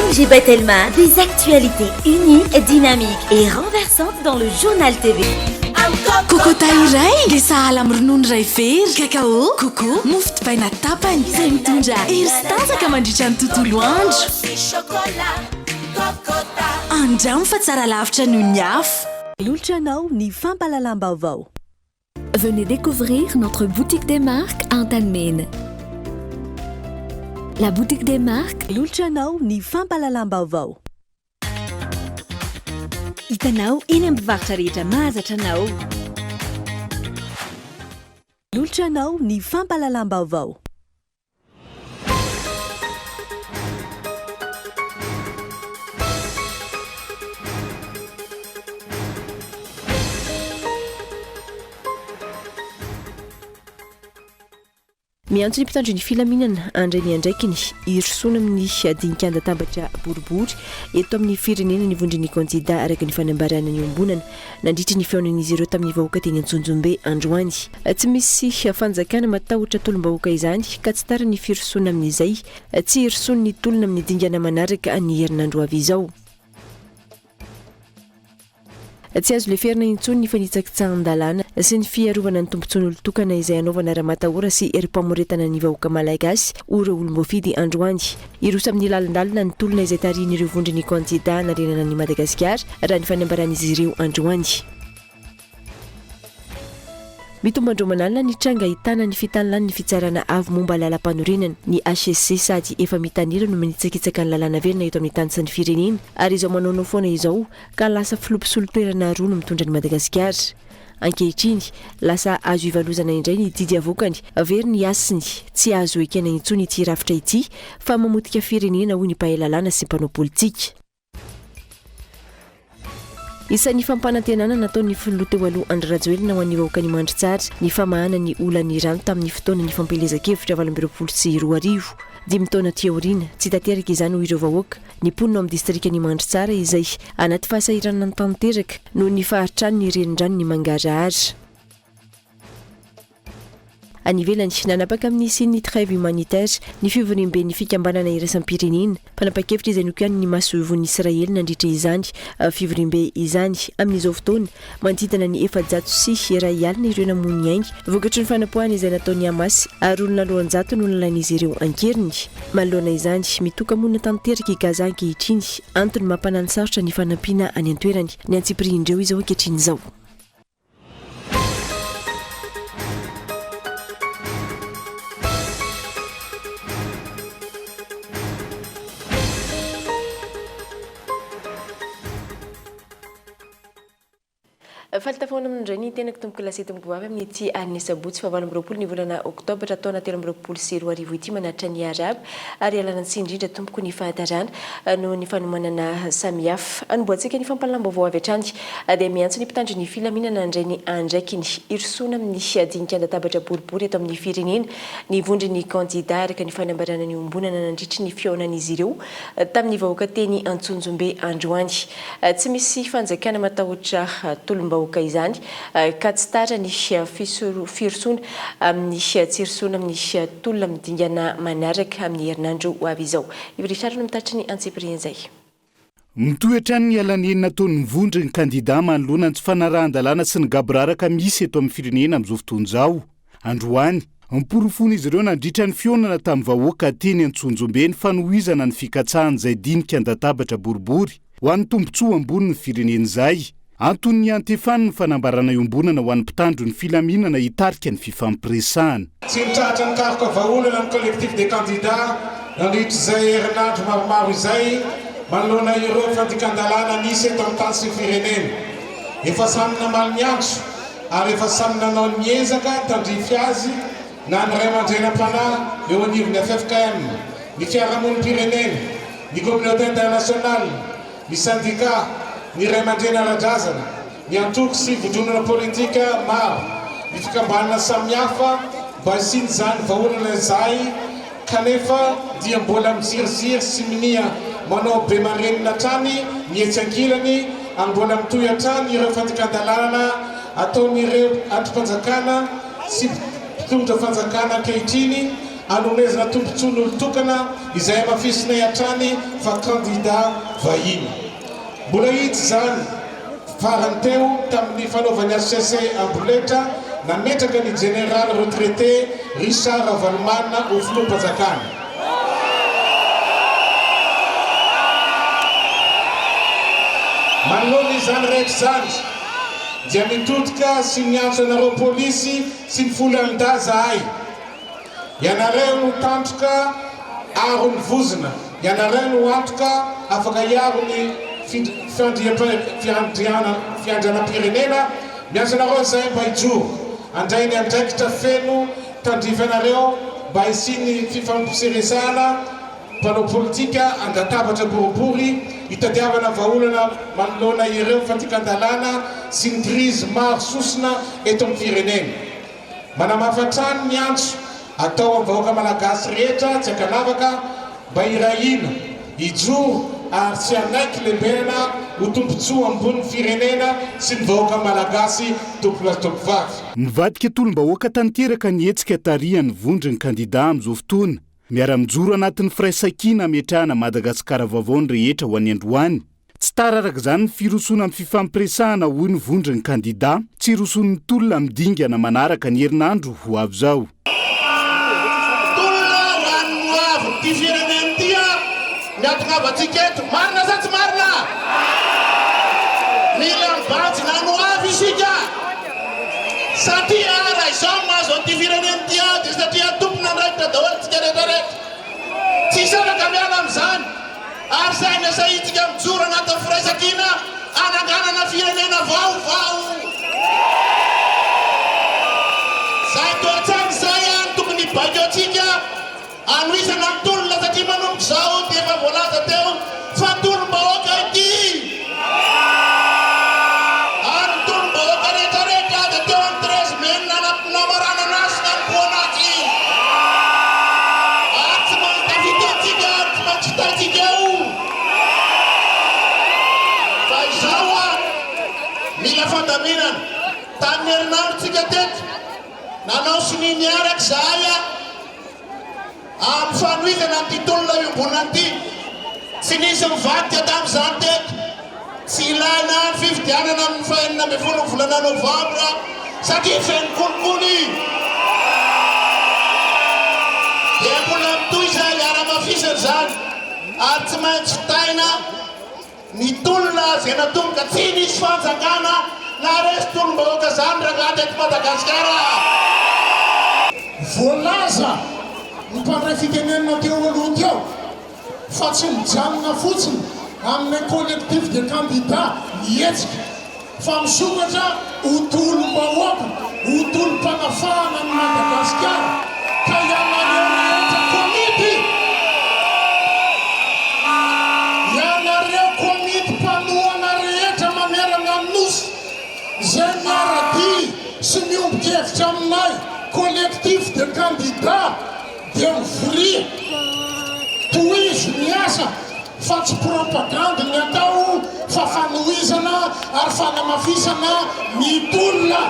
Telma, des actualités uniques, dynamiques et renversantes dans le journal TV. Coco Tairay, des salam ronono ray very, cacao, coco, mofo dipaina tapany, izay mitondra hery sy tanjaka mandritra ny tontolo andro. Andramo fa tsara lavitra noho ny afo. Loltranao ny fampalalam-baovao. Venez découvrir notre boutique des marques à Antanmene. La boutique des marques. Loltranao ny fampalalam-baovao. Hitanao eny amin'ny mpivarotra rehetra mahazatra anao. Loltranao ny fampalalam-baovao. Miantso ny mpitandro ny filaminana andrainy andraikiny hirosoana amin'ny dinik'an-databatra boribory eto amin'ny firenena ny vondriny kandida araka ny fanambarana ny ombonana nandritra ny feonan'izy ireo tamin'ny vahoaka teny Antsonjombe androany. Tsy misy fanjakana matahotra tolom-bahoaka izany ka tsy tara ny firosoana amin'izay tsy hirosoana ny tolona amin'ny dingana manaraka ny herinandro avy izao. Tsy azo leferina intsony ny fanitsakitsahan-dalàna sy ny fiarovana ny tombontsoan'olo tokana izay anaovana raha-matahora sy erim-pamoretana ny vahoaka malagasy ora olom-boafidy androany. Iroso amin'ny lalindalina ny tolona izay tarihin'ireo vondriny kandida narenana ny Madagasikara raha ny fanambaran'izy ireo androany. Mitombo andromanalina ny tranga ahitana ny fitanilany ny fitsarana avo momba lalam-panorenana ny HSC sady efa mitanira no manitsakitsaka ny lalàna velona eto amin'ny tany sy ny firenena ary izao manaonao foana izao ka lasa filopisolo-toerana roa no mitondra ny Madagasikara. Ankehitriny lasa azo ivalozana indray ny didy avokany very ny asiny tsy azo ekena intsony ity rafitra ity fa mamotika firenena hoy ny mpahay lalàna sy mpanao politika. Isan'ny fampanantenana nataon'ny filoha teo aloha Andry Rajoelina ho an'ny vahoaka ny mandry tsara ny famahana ny olany rano tamin'ny fotoana ny fampelezan-kevitra 2024. 5 taona teoriana tsy tanteraka izany ho ireo vahoaka ny mponina amin'ny distrika ny mandry tsara izay anaty fahasahirana ny tanteraka noho ny fahatrany ny renin-drano ny mangarahara. Anivelany nanapaka amin'ny siny trêve humanitaire ny fivorimben'ny fikambanana iraisam-pirenena mpanapa-kevitra izay nokiany ny masoivon'ny Israely nandritra izany fivorimbe izany amin'izao fotoana manodidina ny 700 ray alina ireo namono ainy vokatry ny fanapoahana izay nataon'ny Hamas ary olona 900 no nalain'izy ireo ankeriny. Manoloana izany mitoka monina tanteraka i Gaza ankehitriny antony mampanano sarotra ny fanampiana any an-toerany ny antsipirindreo izao ankehitriny izao. Faltafoana amin'indray ny tenako tompoko lasety migovavy amin'ny ity an'ny sabotsy 20 ny volana Octobre taona 2024 ity manaritra ny Arabo ary alana sy indrindra tompoko ny fahatarana no ny fanomanana samihafa anomboantsika ny fampalalam-baovao avy hatrany dia miantso ny mpitandro ny filaminana andray ny andraiky ny hirosoana amin'ny dinik'an-databatra boribory eto amin'ny firenena ny vondriny kandida araka ny fanambarana ny ombonana nandritra ny feonan'izy ireo tamin'ny vahoaka teny Antsonjombe androany. Tsy misy fanjakana matahotra tolom-bahoaka izany ka tsy tara ny firosoana amin'ny tsirosoana amin'ny tolona amin'ny dingana manaraka amin'ny herinandro avy izao. Ivoritrarano mitatry ny antsipiriny zay. Mitoetra ny alanenina ataon'ny mivondry ny kandida manoloana ny tsy fanarahan-dalàna sy ny gaboraraka misy eto amin'ny firenena amin'izao fotoana izao. Androany mporofona izy ireo nandritra ny fionana tamin'ny vahoaka teny Antsonjombe ny fanohizana ny fikatsahan' izay dinik'an-databatra boribory ho an'ny tombontsoa ambony ny firenena izay. Antony ny antefan'ny fanambarana iombonana ho an'ny mpitandro ny filaminana hitarika ny fifampiresahana. Tsy mitratra ny karoka vahaolana ny collectif des candidats nandritra izay herinandro maromaro izay manoloana ireo fandikan-dalàna nisy eto amin'ny tany sy firenena. Efa samy namaly miantso ary efa samy nanao ny miezaka tandrify azy na ny ray aman-drenam-panahy eo anivon'ny FFKM, ny fiarahamonim-pirenena, ny communauté internationale, ny syndicat, ny ray aman-drena ara-drazana, ny antoko sy vodronana politika maro, ny fikambanana samihafa mba hisiany izany vahaolana izay kanefa dia mbola miziriziry sy minia manao be marenina hatrany mihetsy ankilany ary mbola mitohy hatrany ireo fandikan-dalàna ataon'ireo androm-panjakana sy mpitondra fanjakana ankehitriny anomezana tompontsoan'olo-tokana izay mafisinay hatrany fa kandida vahiny. Mbola hitsy zany farany teo tamin'ny fanaovany ACC Amboletra nametraka ny général retraité Richard Valmana ho filoham-panjakana. Manoloana izany rehetra zany dia mitodika sy miantso anareo polisy sy ny folan-da zahay. Ianareo no tantroka aro ny vozona, ianareo no antoka afaka iaro ny fiandrianam-pirenena. Miantso anareo zay mba hijoro andray ny andraikitra feno tandrifa anareo mba hisiny fifampiseresana mpanao politika andatabatra boribory hitadiavana vahaolana manoloana ireo fantikandalana sy ny crise maro sosina eto amin'ny firenena. Manamafatrany ny antso atao amin'ny vahoaka malagasy rehetra tsy ankanavaka mba irahina hijoro ary tsy anaiky lembena ho tompontsoa ambony firenena sy ny vahoaka malagasy tompolahy. Mivadika tolom-bahoaka tanteraka nietsika tarihan'ny vondry ny kandida amin'izao fotoana miara-mijoro anatin'ny firaisan-kina ametrahana Madagasikara vaovao ny rehetra ho any Androany. Tsy tararaka izany ny firosoana amin'ny fifampiresahana hoy ny vondry ny kandida, tsy roson'ny tolona midingana manaraka ny herinandro ho avy zao. Tolona hoan'ny avy ty firenena ty miatognavantsika eto, marina sa tsy marina? Mila mibanjy nano avy isika satria raha izao mahazo an'ity firenena ty dia satria tompona andraikitra daholo tsika rehetrarehetra. Tsy isaraka miala amin'izany ary zay nasa itsika mijoro anatin'ny firaisan-kina ananganana firenena vaovao. Zay toatrany zay any tokony baiko atsika anoisana amin'ny tolona satria manomboka zao dia efa voalaza teo fa tolom-bahoaka ity. Ary ny tolom-bahoaka rehetrarehetra dia teo amin'ny 13 Mai namarana anazy nampoanaky. Ary tsy maintsy tafity atsika ary tsy maintsy hitatsika eo. Fa izao mila fandaminana tamin'ny herinandrotsika teto nanao sininy araka zahay amin'ny fanohizana amin'ity tolona iombonana ity. Tsy nisy mivadika tamin'izany teto, tsy ilaina ny fifidianana amin'ny fahenina ambin'ny folo ny volana Novambra satria feno kolokony. Dia mbola mitoy izay ara-mafisana zany ary tsy maintsy fitaina ny tolona izay natomboka tsy nisy fanjakana na resy tolom-bahoaka zany raha teto Madagasikara. Voalaza ny mpandray fitenenana teo aloha teo fa tsy mijanona fotsiny amin'ny collectif de candidats hihetsika fa misokatra ho tolom-bahoaka, ho tolom-panafahana ny Madagasikara ka ianareo rehetra komity, ianareo komity mpanohana rehetra mamerana nosy zay miara-dy sy miombon-kevitra aminay collectif de candidats dia mivoria tohizo miasa fa tsy propagande ny atao fa fanohizana ary fanamafisana ny tolona.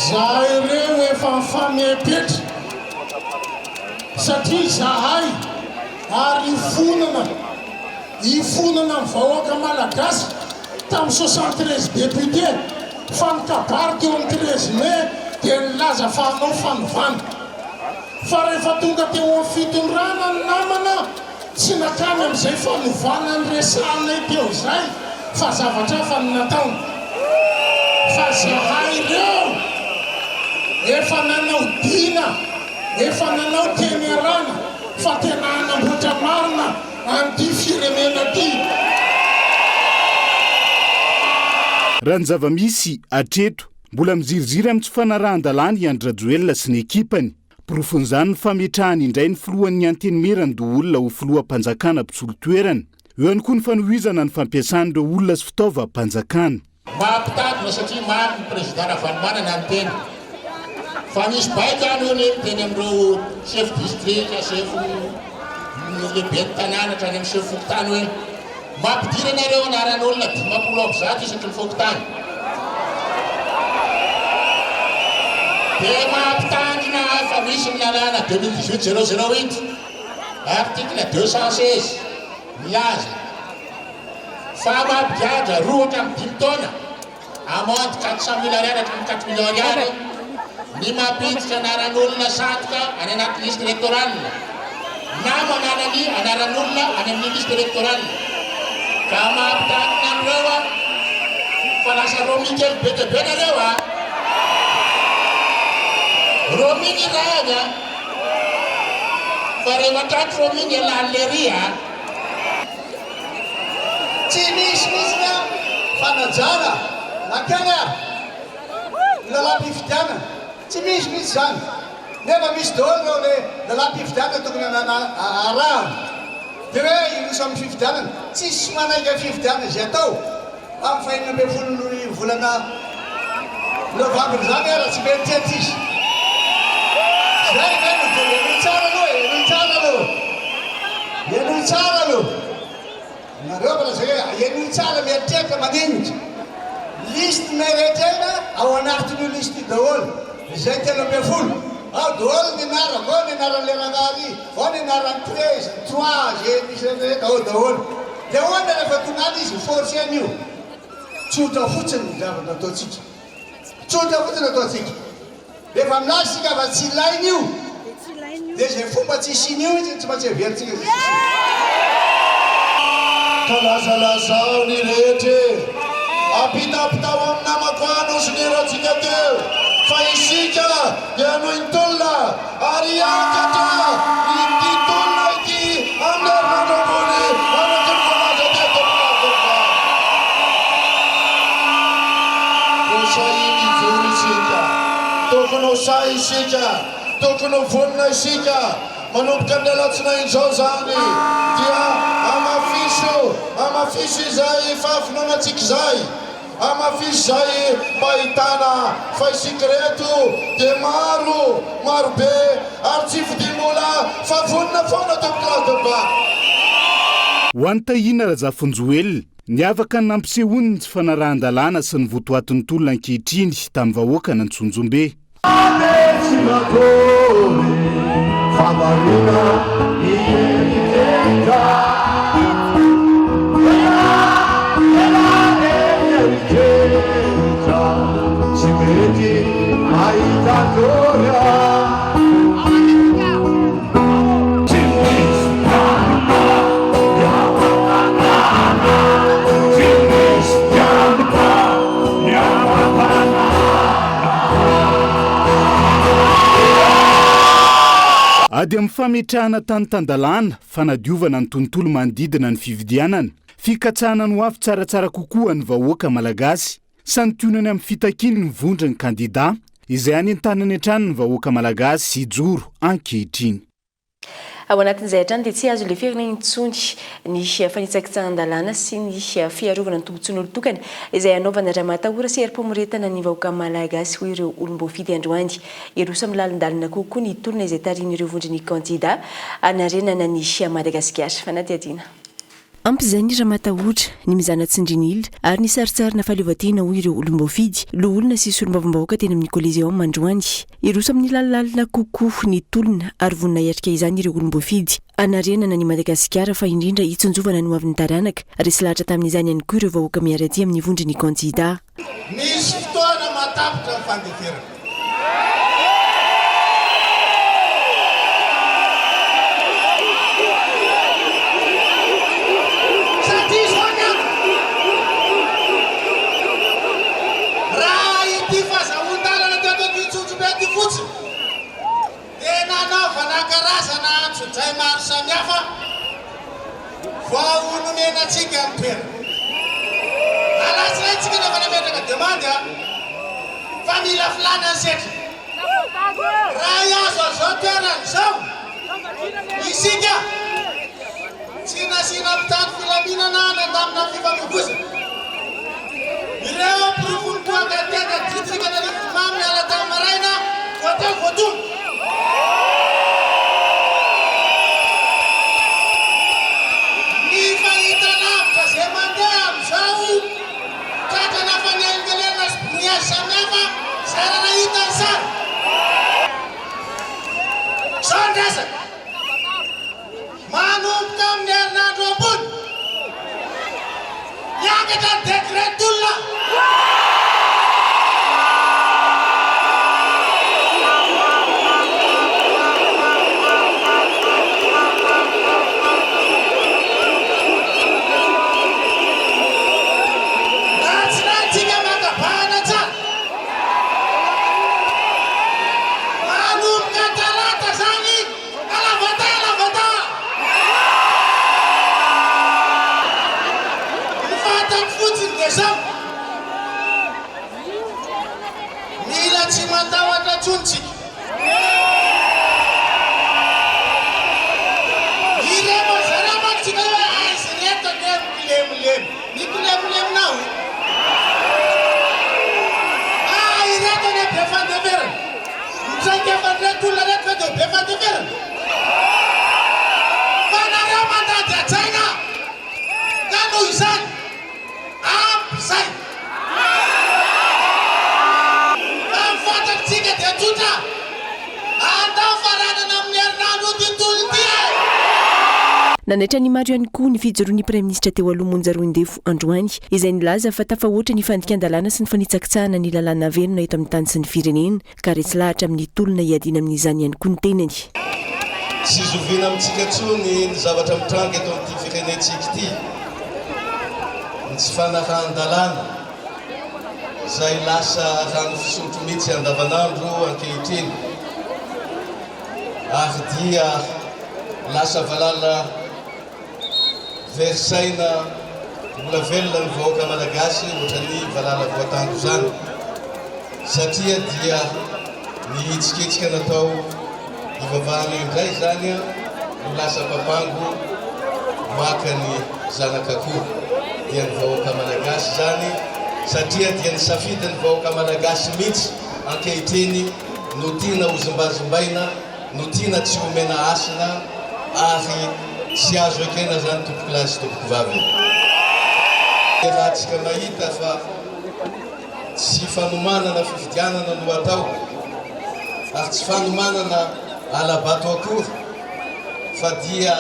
Zahay ireo efa mifamepetra satria zahay ary ifonana ny vahoaka malagasy tamin'ny 73 député fa nikabary teo amin'ny 13 Mai dia nilaza fa hanao fanovana. Fa rehefa tonga teo amin'ny fitondrana ny namana tsy nakamy amin'izay fanovana ny resanay teo izay fa zavatra fa ny nataony. Fa zahay ireo efa nanao dina, efa nanao tenerana fa tena hanamboatra marina an'ity firenena ity. Raha ny zava-misy atreto mbola miziriziry amin'ny tsy fanarahan-dalàna i Andry Rajoelina sy ny ekipany. Porofon'izany ny fametrahany indray ny filohan'ny antenimera ny olona ho filoham-panjakana mpitsolo-toerana. Eo ihany koa ny fanohizana ny fampiasan'ireo olona sy fitaovam-panjakana. Mahampitadina satria maro ny président Ravalmana na ny teny. Fa nisy baika any eo teny amin'ireo chef district, chef lehibe ny tanàna hatrany amin'ny chef fokotany hoe mampidira anareo anaran'olona 500 isaky ny fokotany. Dia mampitandrina Firenena fa misy milalana 2018-008 article 216 milaza fa mampigadra roa hatramin'ny 5 taona amende 400 000 ariary hatramin'ny 4 millions ariary ny mampiditra anaran'olona satroka any anaty liste électorale na manana ny anaran'olona any amin'ny liste électorale ka mampitanina an'ireo fa lasa romi kely be dia be nareo a rominy rany fa rehefa trato rominy alan'lery a tsy misy na fanajana nakana lalalam-pifidianana tsy misy zany nefa misy daholo reo le lalalam-pifidianana tokony arahana dia hoe iroso amin'ny fifidianana tsisy manaiky fifidianana izay atao amin'ny fahinina ambe folo volana novambra zany raha tsy mety tety izy zay veno dia enoy tsara aloha enoy tsara aloha nareo fa zay hoe enoy tsara mieritreritra maninitra liste meretrena ao anatin'io liste daholo izay 3 ao daholo ny anarako ao ny anaran'le rangary ao ny anaran'ny 13 3 zay misy rehetra ao daholo dia ahoana rehefa tonany izy force an'io tsotra fotsiny ny zavatra ataotsika tsotra fotsiny ataotsika rehefa milazy sika fa tsy ilainy io dia zay fomba tsy isin'io izy tsy maintsy averitsika ka lazalazao ny rehetra apitapitao amin'ny namako anosy ny ratsika teo fa isika dia noho ny tolona ary akatra ity tolona ity amin'ny herinandro ambony anaky ny falaza tetomnakoka osahiny vory isika tokony ho say isika tokony ho vonina isika manomboka ny alatsinain'izao zany dia amafiso izay fahafinanatsika izay amafisy zay mba hitana fa isika reto dia maro be ary tsy vidimola fa vonina foana tompokladeba ho any tahina razafonjoely niavaka ny nampisehoany ny tsy fanarahan-dalàna sy ny votoatin'ny tolona ankehitriny tamin'ny vahoaka nantsonjombe ady amin'ny fametrahana tany-tandalàna fanadiovana ny tontolo manodidina ny fividianana fikatsahana ny ho avy tsaratsara kokoa ny vahoaka malagasy sanytionany amin'ny fitakiny ny vondry ny kandida izay any an-tanany an-trano ny vahoaka malagasy sy joro ankehitriny ao anatin'izay hatrany dia tsy azo lefirina intsony ny fanitsakitsahan-dalàna sy ny fiarovana ny tombontsoan'olo tokana izay anaovana raha-matahora sy herim-pomoretana ny vahoaka malagasy ho ireo olom-boafidy androany iroso amin'ny lalindalina kokoa ny tolona izay tarian'ireo vondry ny kandida anarenana ny Madagasikara fanadiadiana amp'izay ny raha-matahotra ny mizana tsindrinila ary ny saritsarina fahaleovan-tena ho ireo olom-boafidy loholona sy solombavam-bahoaka teny amin'ny koleziaoma androany iroso amin'ny lalilalina kokoa ny tolona ary vonina iatrika izany ireo olom-boafidy anarenana ny Madagasikara fa indrindra itsonjovana ny hoavin'ny taranaka resy lahatra tamin'izany ihany koa ireo vahoaka miaraty amin'ny vondry ny kandida misy fotoana matapitra ny fandeferana zay maro samihafa vao nomenatsika ny toerana alatsiraitsika nefa nametraka demande fa mila filana ny setra raha iazo azao toerana zao isika tsy nasina mitany filaminana ny andamina fifamoivoza ireo pirofony toaka tena ditsika na rifomamy ala tamy maraina voateo voatonga miakatra dekretolona natsinatsika makabana tsara manomboka talata zany alavata fatako fotsiny de zao mila tsy matahotra tsontsika iremozaramatsika hoe aizy reto ne milemilemy mikulemulemunao ireto ne be fandeverana mitsaikefanretolona reto fa de be fandeverana fa nareo mandady atsaina ka noho izany ampy zay fa mifantakotsika de tsotra andao faranana amin'ny herinandro tontolo ty nanaitra ny maro ihany koa ny fijoroan'ny praiminisitra teo aloha monjaroindefo androany izay nilaza fa tafahoatra ny fandika-ndalàna sy ny fanitsakitsahana ny lalàna velona eto amin'ny tany sy ny firenena ka resy lahatra amin'ny tolona hiadiana amin'izany ihany koa ny tenany tsy zovina amintsika tsony ny zavatra mitranga eto amin'ity firenentsika ity ny tsy fanahan-dalàna zay lasa rano fisotro mihitsy andavanandro ankehitriny ary dia lasa valala versaina mbola velona ny vahoaka malagasy ohatrany valala voatango zany satria dia nihitsiketsika natao ivavahana indray zany no lasa papango maka ny zanak'akoho dia ny vahoaka malagasy zany satria dia ny safidy ny vahoaka malagasy mihitsy ankehitriny no tiana hozimbazimbaina no tiana tsy homena asina ary tsy azo ekena zany tompoky lahy sy tompoky vavy raha tsika mahita fa tsy fanomanana fifidianana no atao ary tsy fanomanana alabato akory fa dia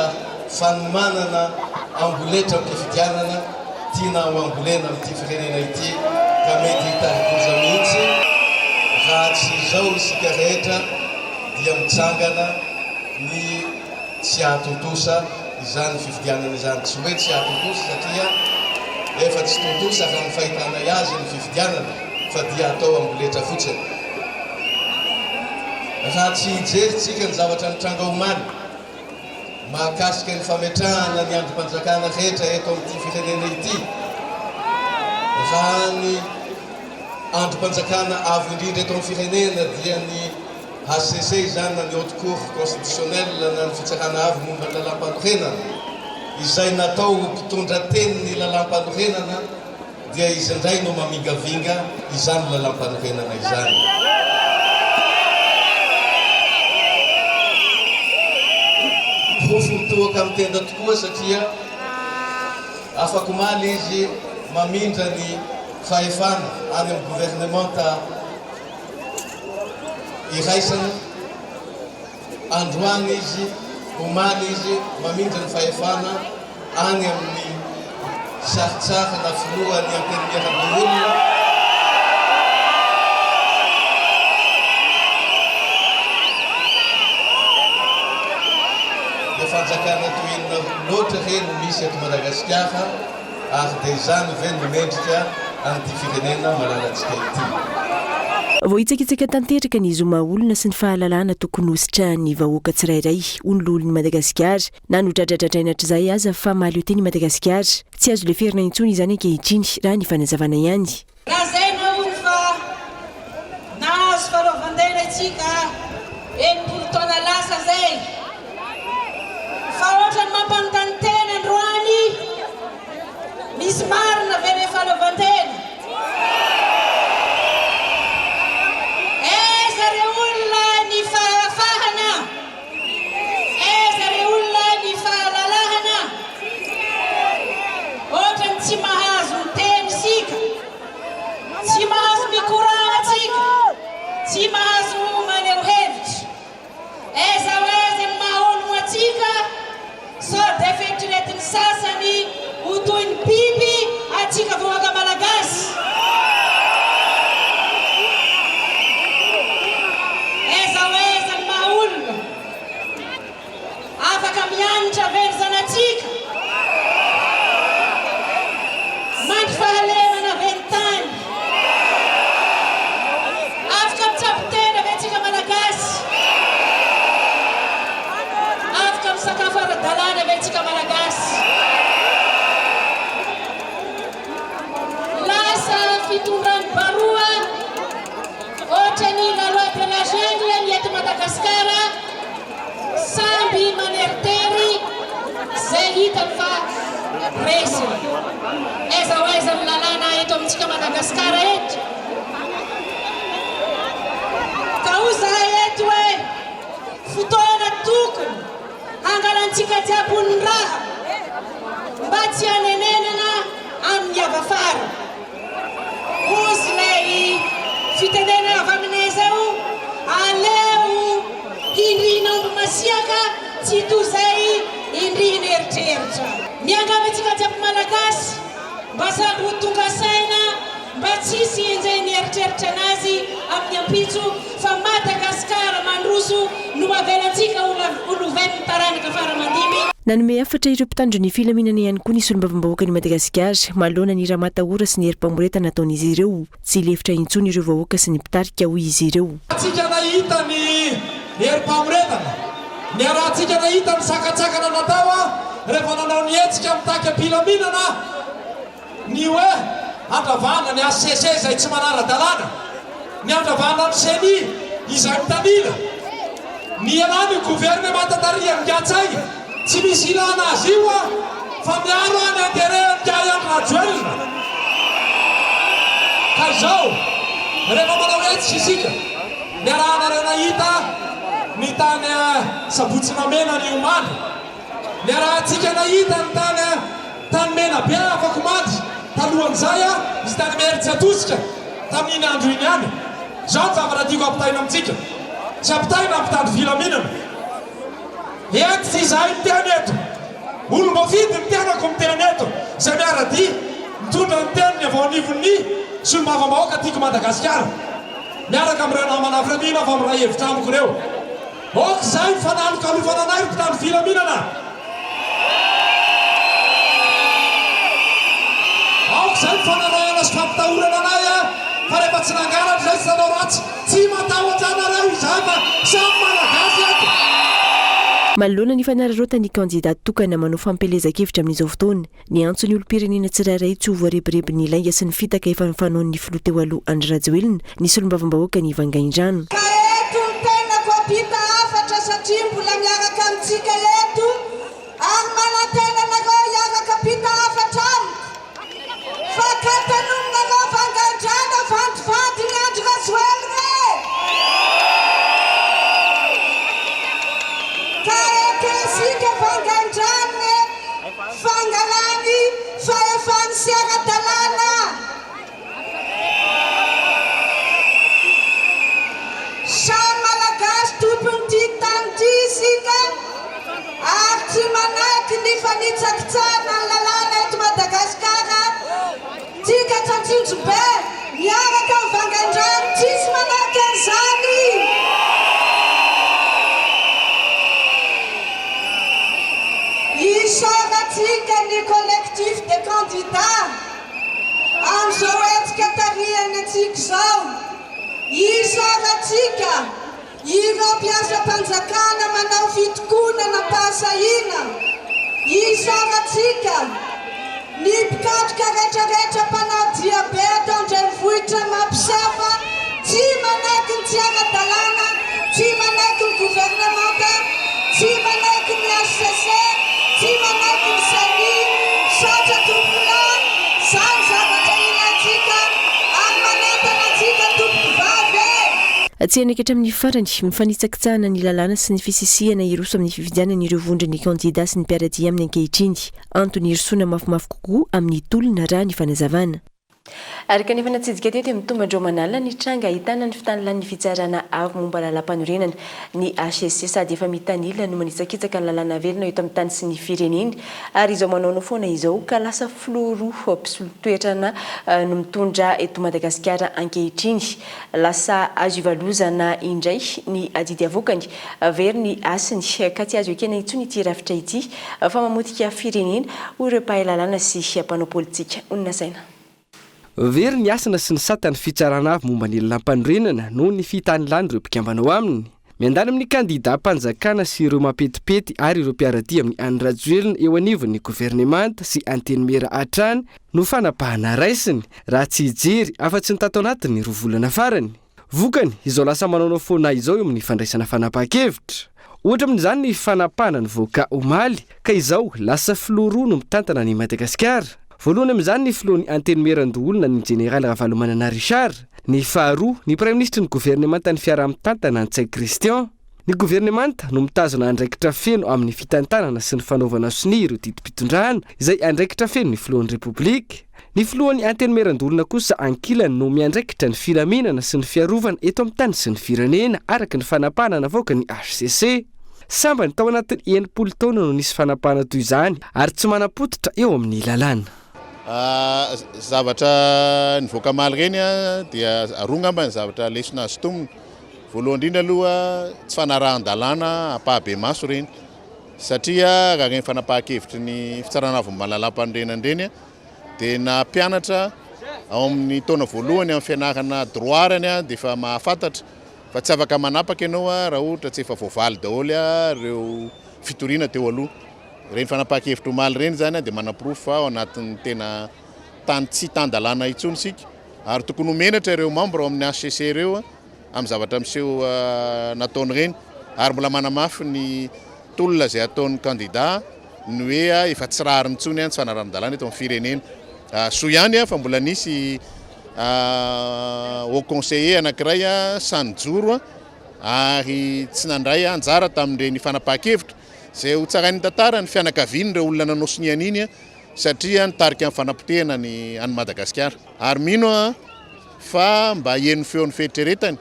fanomanana amboletra amin'ny fifidianana tiana ho ambolena amin'ity firenena ity ka mety hitariboza mihitsy raha tsy izao isika rehetra dia mitsangana ny tsy atontosa izany fifidianana izany tsy hoe tsy atontosa satria efa tsy tontosa raha ny fahitana azy ny fifidianana fa dia atao amboletra fotsiny raha tsy hijeritsika ny zavatra nitranga omaly mahakasika ny fametrahana ny androm-panjakana rehetra eto amin'ity firenena ity raha ny androm-panjakana avo indrindra eto amin'ny firenena dia ny HCC zany na ny haute cour constitutionnelle na ny fitsarana avy momba ny lalam-panorenana izay natao mpitondra teny ny lalam-panorenana dia izy indray no mamingavinga izany lalam-panorenana izany profo mitoaka amin'ny tenda tokoa satria afaka omaly izy mamindra ny fahefana any amin'ny gouvernementa iraisana androany izy omaly izy mamindra ny fahefana any amin'ny saritsara na filohany ampermiaran'ny olona dia fanjakana toinona loatra reny misy eto Madagasikara ary dia izany ve no mendrika amin'ity firenena malalatsika ity vao hitsakitsaka tanteraka ny izoma olona sy ny fahalalana tokony hositra ny vahoaka tsirairay ololon'ny Madagasikara na no dradradradrainatra izay aza fa mahaleo teny Madagasikara tsy azo leferina intsony izany ankehitriny raha ny fanazavana ihany raha zay naholy fa nahazo fanaovandena itsika enimpolo taona lasa zay fa ohatrany mampanontany tena androany misy marina ve le fanaovantena tsy mahazo miteny sika tsy mahazo mikorana tsika tsy mahazo maneho manitra veryzanatsika mandry fahalemana venitany afaka mitsapitena ventsika malagasy afaka misakafo ara-dalàna ventsika malagasy lasa fitondrany baroa ohatra ny la loi de la jungle ny eto Madagasikara samby maneritery zay hitany fa resiny aiza ho aiza ny lalàna eto amintsika Madagasikara eto ka ho zahay eto hoe fotoana tokony hangalantsika jiabon'ny raha mba tsy hanenenana amin'ny avafara ozy lay fitenena avy aminay zao aleo indrina omby masiaka tsy tozay indrina eritreritra miangavatsika jiaby malagasy mba samy ho tonga saina mba tsisy injay ny eritreritra anazy amin'ny ampitso fa Madagasikara mandroso no avelantsika oloveniny taranaka faramandimy nanome afatra ireo mpitandro ny filaminana ihany koa nisy olombavambahoaka ny Madagasikara manoloana ny raha-matahora sy ny herim-pamoretana nataon'izy ireo tsy lefitra intsony ireo vahoaka sy ny mpitarika hoy izy ireo atsika nahita ny herim-pamoretana ny arahantsika nahita ny sakatsakana natao rehefa nanao ny etsika mitaky ampilaminana ny hoe andravana ny ACC izay tsy manara-dalàna ny andravana ny CENI izay mitanila ny alany gouvernement tarihan'ny gatsay tsy misy ilana azy io fa miaro any intérêt ny androelina ka izao rehefa manao etsika isika ny arahanareo nahita ny tany Sabotsinamena ny omany ny arahantsika nahita ny tany mena be afaka mandry talohan'izay misy tany mery atosika tamin'iny andro iny any zao ny zava-radiko ampitaina amintsika tsy ampitaina ampitandro filaminana ety tsy izahay miteny eto olom-bafidy ny tenako miteny eto zay miara-dia mitondra ny teniny avao anivon'ny sy olombavambahoaka tiako Madagasikara miaraka amin'ireo namanafranina avy amin'ny raha hevitra amiko ireo ok zay fanaloka alofana anay mpitandro filaminana aoko zay fanarahana sy fampitahorana anay fa rehefa tsy nangaratra zay tsy nanao ratsy tsy matahotra anareo izay fa samy malagasy eto manoloana ny fanararaotany kandida tokana manao fampelezakevitra amin'izao fotoana ny antsony olo-pirenena tsirairay tsy ho voarebireby ny lainga sy ny fitaka efa nifanaon'ny filoha teo aloha Andry Rajoelina nisy olombavambahoaka ny Vangaindrano ka eto ny tenako apita afatra satria mbola miaraka amintsika eto ary manantenanareo hiaraka apita afatra amiko fa katanominareo Vangaindrano vandivandy ny Andry Rajoelina ka ekesika Vangaindrano fangalany fa efa ny sy ara-dalàna samy malagasy tompony ty tany ty isika ary tsy manaky ny fanitsakitsana ny lalàna eto Madagasikara tika tsantsinjo be miaraka amin'ny Vangaindrano tsisy manaky an'izany isaratsika ny collectif de candidats amin'izao etsika tarihany atsika izao isaratsika ireo mpiasa-panjakana manao fitokonana mpahasahina isaratsika ny mpikatroka rehetrarehetra mpanao diabeta andrenivohitra mampisafa tsy manaky ny tsy ara-dalàna tsy manaky ny gouvernemanta tsy manaky ny ACC tsy manaky ny CENI satria tompola zany zavatra ilatsika ary manentana atsika tompoky vavy tsy anakatra amin'ny farany mifanitsakitsahana ny lalàna sy ny fisisihana iroso amin'ny fifidianana ireo vondrony kandida sy ny mpiaradia amin'ny ankehitriny antony hirsoana mafimafy kokoa amin'ny tolona raha ny fanazavana Araka nefa natsidika teto mitomba-ndreo manalina ny tranga ahitana ny fitanilan'ny fitsarana avo momba lalam-panorenana ny HSC sady efa mitanila no manitsakitsaka ny lalàna velona eto amin'ny tany sy ny fireneny ary izao manao foana izao ka lasa filoroa mpisolo-toetrana no mitondra eto Madagasikara ankehitriny lasa azo ivalozana indray ny adidy avokany very ny asiny ka tsy azo ekena intsony ity rafitra ity fa mamotika firenena ho ireo mpahay lalàna sy mpanao politika onona saina. Very ny asana sy ny satany fitsarana avy momba ny lalam-panorenana no ny fitanilany ireo mpikambanao aminy. Miandany amin'ny kandida mpanjakana sy ireo mapetipety ary ireo mpiaradia amin'ny anirajoelona eo anivon'ny governemanta sy antenimera hatrany no fanapahana raisiny raha tsy hijery afa-tsy ny tato anatiny roa volana farany. Vokany izao lasa manaonao foana izao eo amin'ny fandraisana fanapahan-kevitra. Ohatra amin'izany ny fanapahana ny voka omaly ka izao lasa filoroa no mitantana ny Madagasikara. Voalohany amin'izany ny filohan'ny antenimieran-doholona ny Jeneraly Ravalomanana Richard, ny faharoa ny Praiminisitry ny governemanta ny fiaraha-mitantana Antsay Christian. Ny governemanta no mitazona andraikitra feno amin'ny fitantanana sy ny fanaovana sonia ireo didim-pitondrana izay andraikitra feno ny filohan'ny Repoblika. Ny filohan'ny antenimieran-doholona kosa ankilany no miandraikitra ny filaminana sy ny fiarovana eto amin'ny tany sy ny firenena araka ny fanapahana navoaka ny HCC. Samba ny tao anatin'ny 90 taona no nisy fanapahana toy izany ary tsy manapototra eo amin'ny lalàna. Zavatra nivoaka maly reny dia aronga amba ny zavatra lesona azy tomony. Voalohany indrindra aloha tsy fanarahan-dalàna ampahabe maso reny satria raha reny fanapahan-kevitry ny fitsarana avy malalam-panorenana reny dia na mpianatra ao amin'ny taona voalohany amin'ny fianarana droarany dia efa mahafantatra fa tsy afaka manapaka ianao raha ohatra tsy efa voavaly daholo ireo fitoriana teo aloha. Reny fanapahan-kevitra omaly reny zany dia manam-porofo fa ao anatin'ny tena tany tsy tan-dalàna intsony isika ary tokony homenatra ireo membre ao amin'ny HCC ireo amin'ny zavatra miseho nataony reny ary mbola manamafy ny tolona izay ataon'ny kandida ny hoe efa tsy rariny intsony tsy fanarahan-dalàna eto amin'ny firenena. Soa ihany fa mbola nisy au conseiller anankiray sanjoro ary tsy nandray anjara tamin'ireny fanapahan-kevitra izay ho tsarain'ny tantara ny fianakaviany ireo olona nanao sonian'iny satria nitarika amin'ny fanapotehana any Madagasikara. Ary mino fa mba hien'ny feon'ny fieritreretany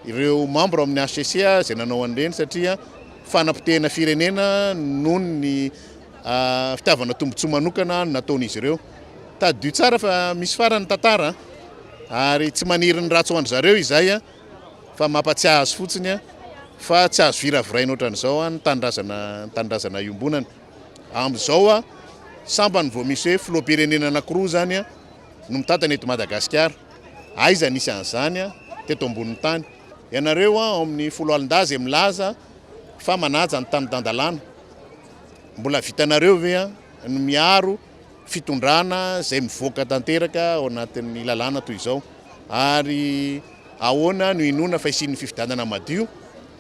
ireo membre amin'ny HCC izay nanao an'ireny satria fanapotehana firenena noho ny fitiavana tombotsoa manokana nataon'izy ireo. Tadio tsara fa misy farany tantara ary tsy maniry ny ratso an zareo izay fa mampatsiahy azy fotsiny fa tsy azo viraviraina ohatran'izao ny tanindrazana iombonana. Amin'izao samba ny vao misy hoe filoham-pirenena anankiroa zany no mitantana eto Madagasikara. Aiza nisy an'izany teto ambonin'ny tany. Ianareo ao amin'ny folo alin-daza milaza fa manaja ny tany dandalàna. Mbola vitanareo ve ny miaro fitondrana izay mivoaka tanteraka ao anatin'ny lalàna toy izao ary ahoana no inona fa isian'ny fifidianana madio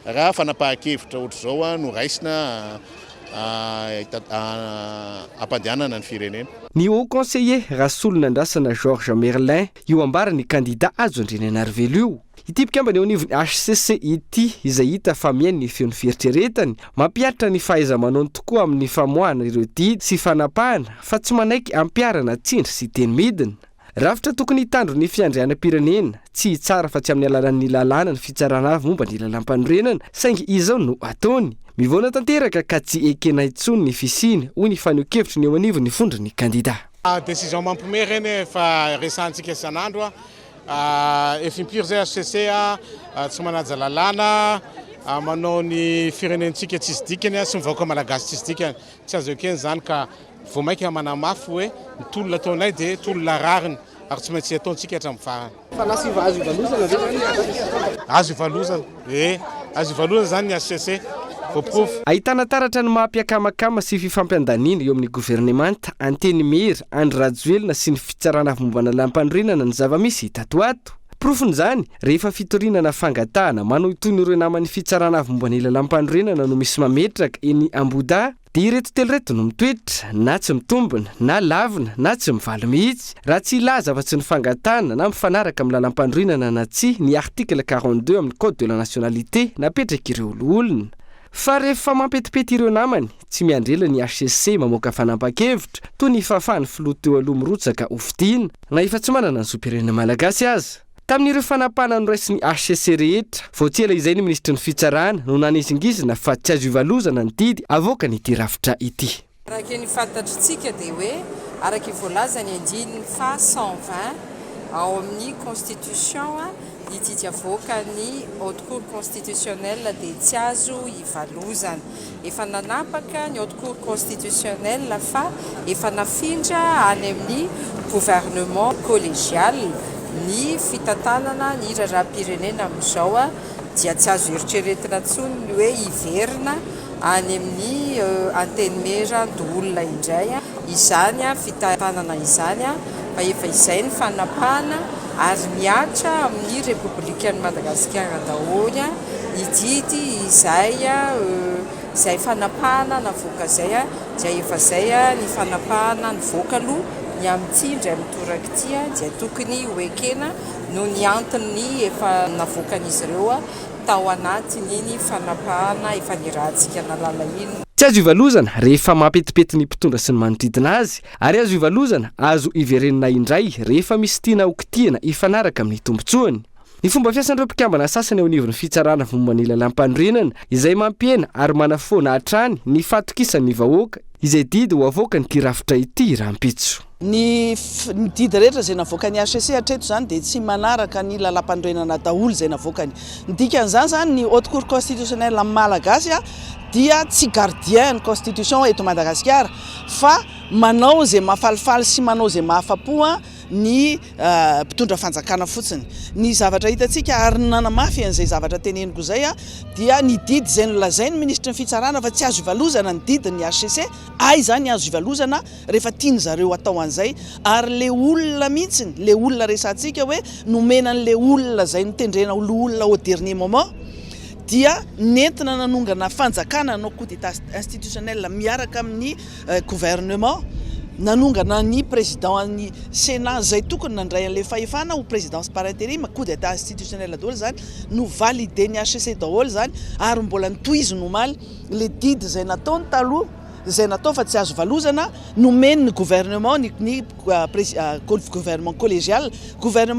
raha fanapahan-kevitra ohatr'izao no raisina ampandehanana ny firenena. Ny haut conseiller Rasolonandrasana Georges Merlin io ambarany kandida azo andreny Arvelo io. Ity mpikambana eo anivon'ny HCC ity izay hita fa miainy ny feon'ny fieritreretany mampiaritra ny fahaiza-manaony tokoa amin'ny famoahana ireo didy sy fanapahana fa tsy manaiky ampiarana tsindry sy teny midina. Rafitra tokony hitandro ny fiandrianam-pirenena tsy hitsara fa tsy amin'ny alalan'ny lalàna ny fitsarana avy momba ny lalam-panorenana saingy izao no ataony. Mivoana tanteraka ka tsy ekena intsony ny fisiny hoy ny faneho-kevitry ny eo anivon'ny fondrin'ny kandida. Décision mampiomehy reny fa resantsika isan'andro efa impiry zay HCC tsy manaja lalàna manao ny firenentsika tsisy dikany sy mivahoaka malagasy tsisy dikany tsy azo ekeny zany ka vao mainka manamafy hoe ny tolona ataonay dia tolona rariny ary tsy maintsy ataontsika hatramin'ny farany. Fa lasa azo ivalozana azo ivalozana azo ivalozana zany ny HCC. Ahitana taratra ny mahampiakamakama sy fifampiandaniana eo amin'ny governemanta antenimera anirajoelona sy ny fitsarana avy mombana lalam-panorenana ny zava-misy tatoato. Profon'izany rehefa fitorinana fangatahana manao itony ireo naman'ny fitsarana avy mombany lalam-panorenana no misy mametraka eny Amboda dia ireto telo reto no mitoetra na tsy mitombina na lavina na tsy mivaly mihitsy raha tsy ilaza fa-tsy ny fangatahana na mifanaraka amin'ny lalam-panorenana na tsy ny article 42 amin'ny code de la nationalité napetraka ireo olona. fa rehefa mampetipety ireo namany tsy miandrela ny HCC mamoaka fanapa-kevitra toy ny fahafahany filoha teo aloha mirotsaka hofidiana na efa tsy manana ny zoam-pirenena malagasy aza. Tamin'ireo fanapahana noraisiny HCC rehetra voatsela izay ny ministry ny fitsarana no nanisingizina fa tsy azo ivalozana ny didy avoaka ny ity rafitra ity. Araka ny fantatritsika dia hoe araka voalaza ny andininy fa 120 ao amin'ny constitution ny didy avoaka ny haute cour constitutionnelle dia tsy azo ivalozana. Efa nanapaka ny haute cour constitutionnelle fa efa nafindra any amin'ny gouvernement collégial ny fitantanana ny raharaham-pirenena amin'izao dia tsy azo eritreretina intsony hoe hiverina any amin'ny anteny-merandolona indray izany fitantanana izany fa efa izay ny fanapahana ary miatra amin'ny République Madagasikara daholo ny didy izay fanapahana navoaka zay dia efa zay ny fanapahana nivoaka aloha ny amin'ity indray mitoraka ity dia tokony hoekena no ny antony efa navoakan'izy ireo tao anatin'iny fanapahana efa nirahantsika nalala iny. Tsy azo ivalozana rehefa mampetipety ny mpitondra sy ny manodidina azy ary azo ivalozana azo iverenina indray rehefa misy tiana hokitiana ifanaraka amin'ny tombotsoany. Ny fomba fiasan'ireo mpikambana sasany ao anivon'ny fitsarana momba ny lalam-pandrenana izay mampiena ary manafoana hatrany ny fatokisan'ny vahoaka izay didy ho avoaka ny rafitra ity rahampitso. Ny didy rehetra izay navoaka ny HCC hatreto zany dia tsy manaraka ny lalam-pandrenana daholo izay navoakany. Ny dikan'izany zany ny haute cour constitutionnelle malagasy dia tsy gardien ny constitution eto Madagasikara fa manao izay mahafalifaly sy manao izay mahafapo ny mpitondra fanjakana fotsiny. Ny zavatra hitantsika ary nanamafy an'izay zavatra teneniko izay dia ny didy izay nolazainy ministry ny fitsarana fa tsy azo ivalozana ny didiny HCC zany azo ivalozana rehefa tiany zareo atao an'izay ary le olona mihitsiny le olona resantsika hoe nomena an'le olona izay nitendrena olona au dernier moment dia nentina nanongana fanjakana no coup d'état institutionnel miaraka amin'ny gouvernement nanongana ny président ny Sénat zay tokony nandray an'le fahefana ho présidence par intérim coup d'état institutionnel daholo zany no validé ny HCC daholo zany ary mbola nitohiziny omaly le didy izay nataony taloha izay natao fa tsy azo valozana nomeny ny gouvernement ny gouvernement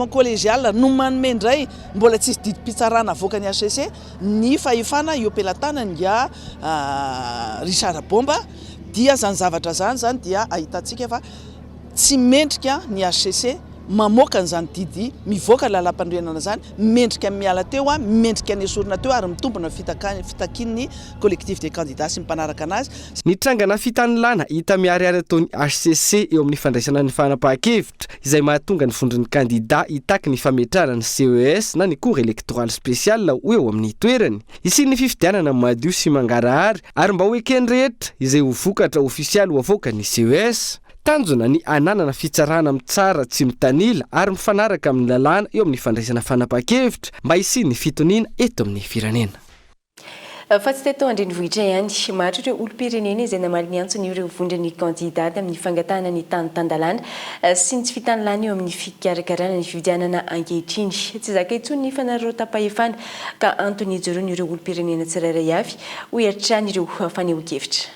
collégial no manome indray mbola tsisy didy mpitsarana avoaka ny HCC ny fahefana io ampelantanany dia Richard Bomba dia zany zavatra zany dia ahitantsika fa tsy mendrika ny HCC mamoaka an'izany didy mivoaka lalam-pandrenana zany mendrika miala teo mendrika ny esorina teo ary mitombona fitakin'ny collectif des candidats sy mpanaraka anazy. Ny trangana fitanilana hita miariary ataon'ny HCC eo amin'ny fandraisana ny fanapa-kevitra izay mahatonga ny vondron'ny candidat hitaky ny fametrarana ny CES na ny cour électorale spéciale ho eo amin'ny toerany. Isin'ny fifidianana madio sy mangarahary ary mba hoekeny rehetra izay ho vokatra ofisialy ho avoaka ny CES. Tanjona ny ananana fitsarana mitsara tsy mitanila ary mifanaraka amin'ny lalàna eo amin'ny fandraisana fanapa-kevitra mba hisian'ny fitoniana eto amin'ny firenena. Fa tsy teto andrenivohitra ihany maro ireo olom-pirenena izay namaly ny antsony ireo vondron'ny kandidaty amin'ny fangatahana ny tany tandalana sy ny tsy fitanilana eo amin'ny fikarakarana ny fividianana ankehitriny. Tsy zakay intsony ny fanareo tapa-efana ka antony hijeroany ireo olom-pirenena tsirairay avy ho hiatrany ireo fanehoan-kevitra.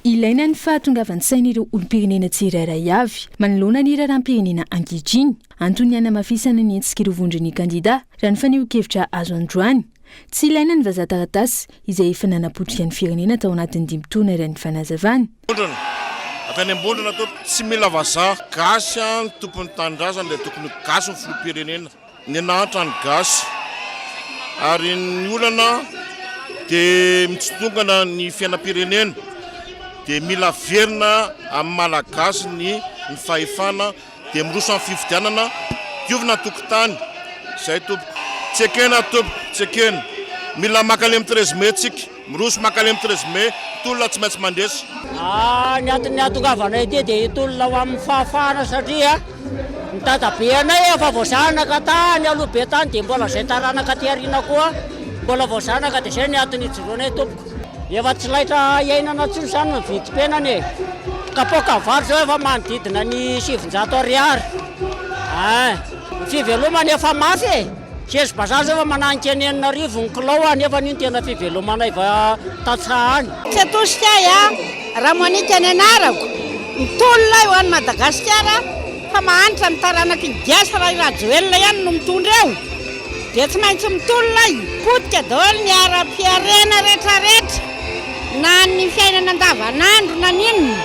Ilaina ny fahatongavan'ny sain'ireo olom-pirenena tsirairay avy manoloana ny raharaham-pirenena ankehitriny antony hanamafisana ny hetsika ireo vondron'ny kandida raha ny fanehoan-kevitra azo androany. Tsy ilaina ny vazataratasy izay efa nanapotrika ny firenena tao anatin'ny 5 taona raha ny fanazavany. Avy any ambondrona to tsy mila vazaha gasy ny tompony tanindrazana dia tokony gasy ny filoham-pirenena ny anahatra ny gasy ary ny olana dia mitsitongana ny fiainam-pirenena dia mila verina amin'ny malagasy ny fahefana dia miroso amin'ny fifidianana diovina tokotany izay tompoko tsy ekena tompoko tsy ekena mila makale amin'ny 13 mai tsika miroso makale amin'ny 13 mai tolona tsy maintsy mandresy. Ny antony hatongavanay ity dia tolona ho amin'ny fahafahana satria ny dadabe anay efa voazanaka tany aloha be tany dia mbola izay taranaka ty ariana koa mbola voazanaka dia izay ny antony ijoroanay tompoko. Efa tsy laitra iainana tsony zany ny vidim-penany e. Kapoaka vary zao efa manodidina ny 700 ariary. Ny fivelomany efa mafy e. Sezibazary efa mananika any Antananarivo ny Kolo nefa niny tena fivelomana iva tatsahany. Tsy atosika raha manika any anarako mitolona eo any Madagasikara fa mahanitra mitaranaka ny diasa raha Joelina ihany no mitondra eo dia tsy maintsy mitolona potika daholo ny ara-piarena rehetrarehetra na ny fiainana andavanandro na ninona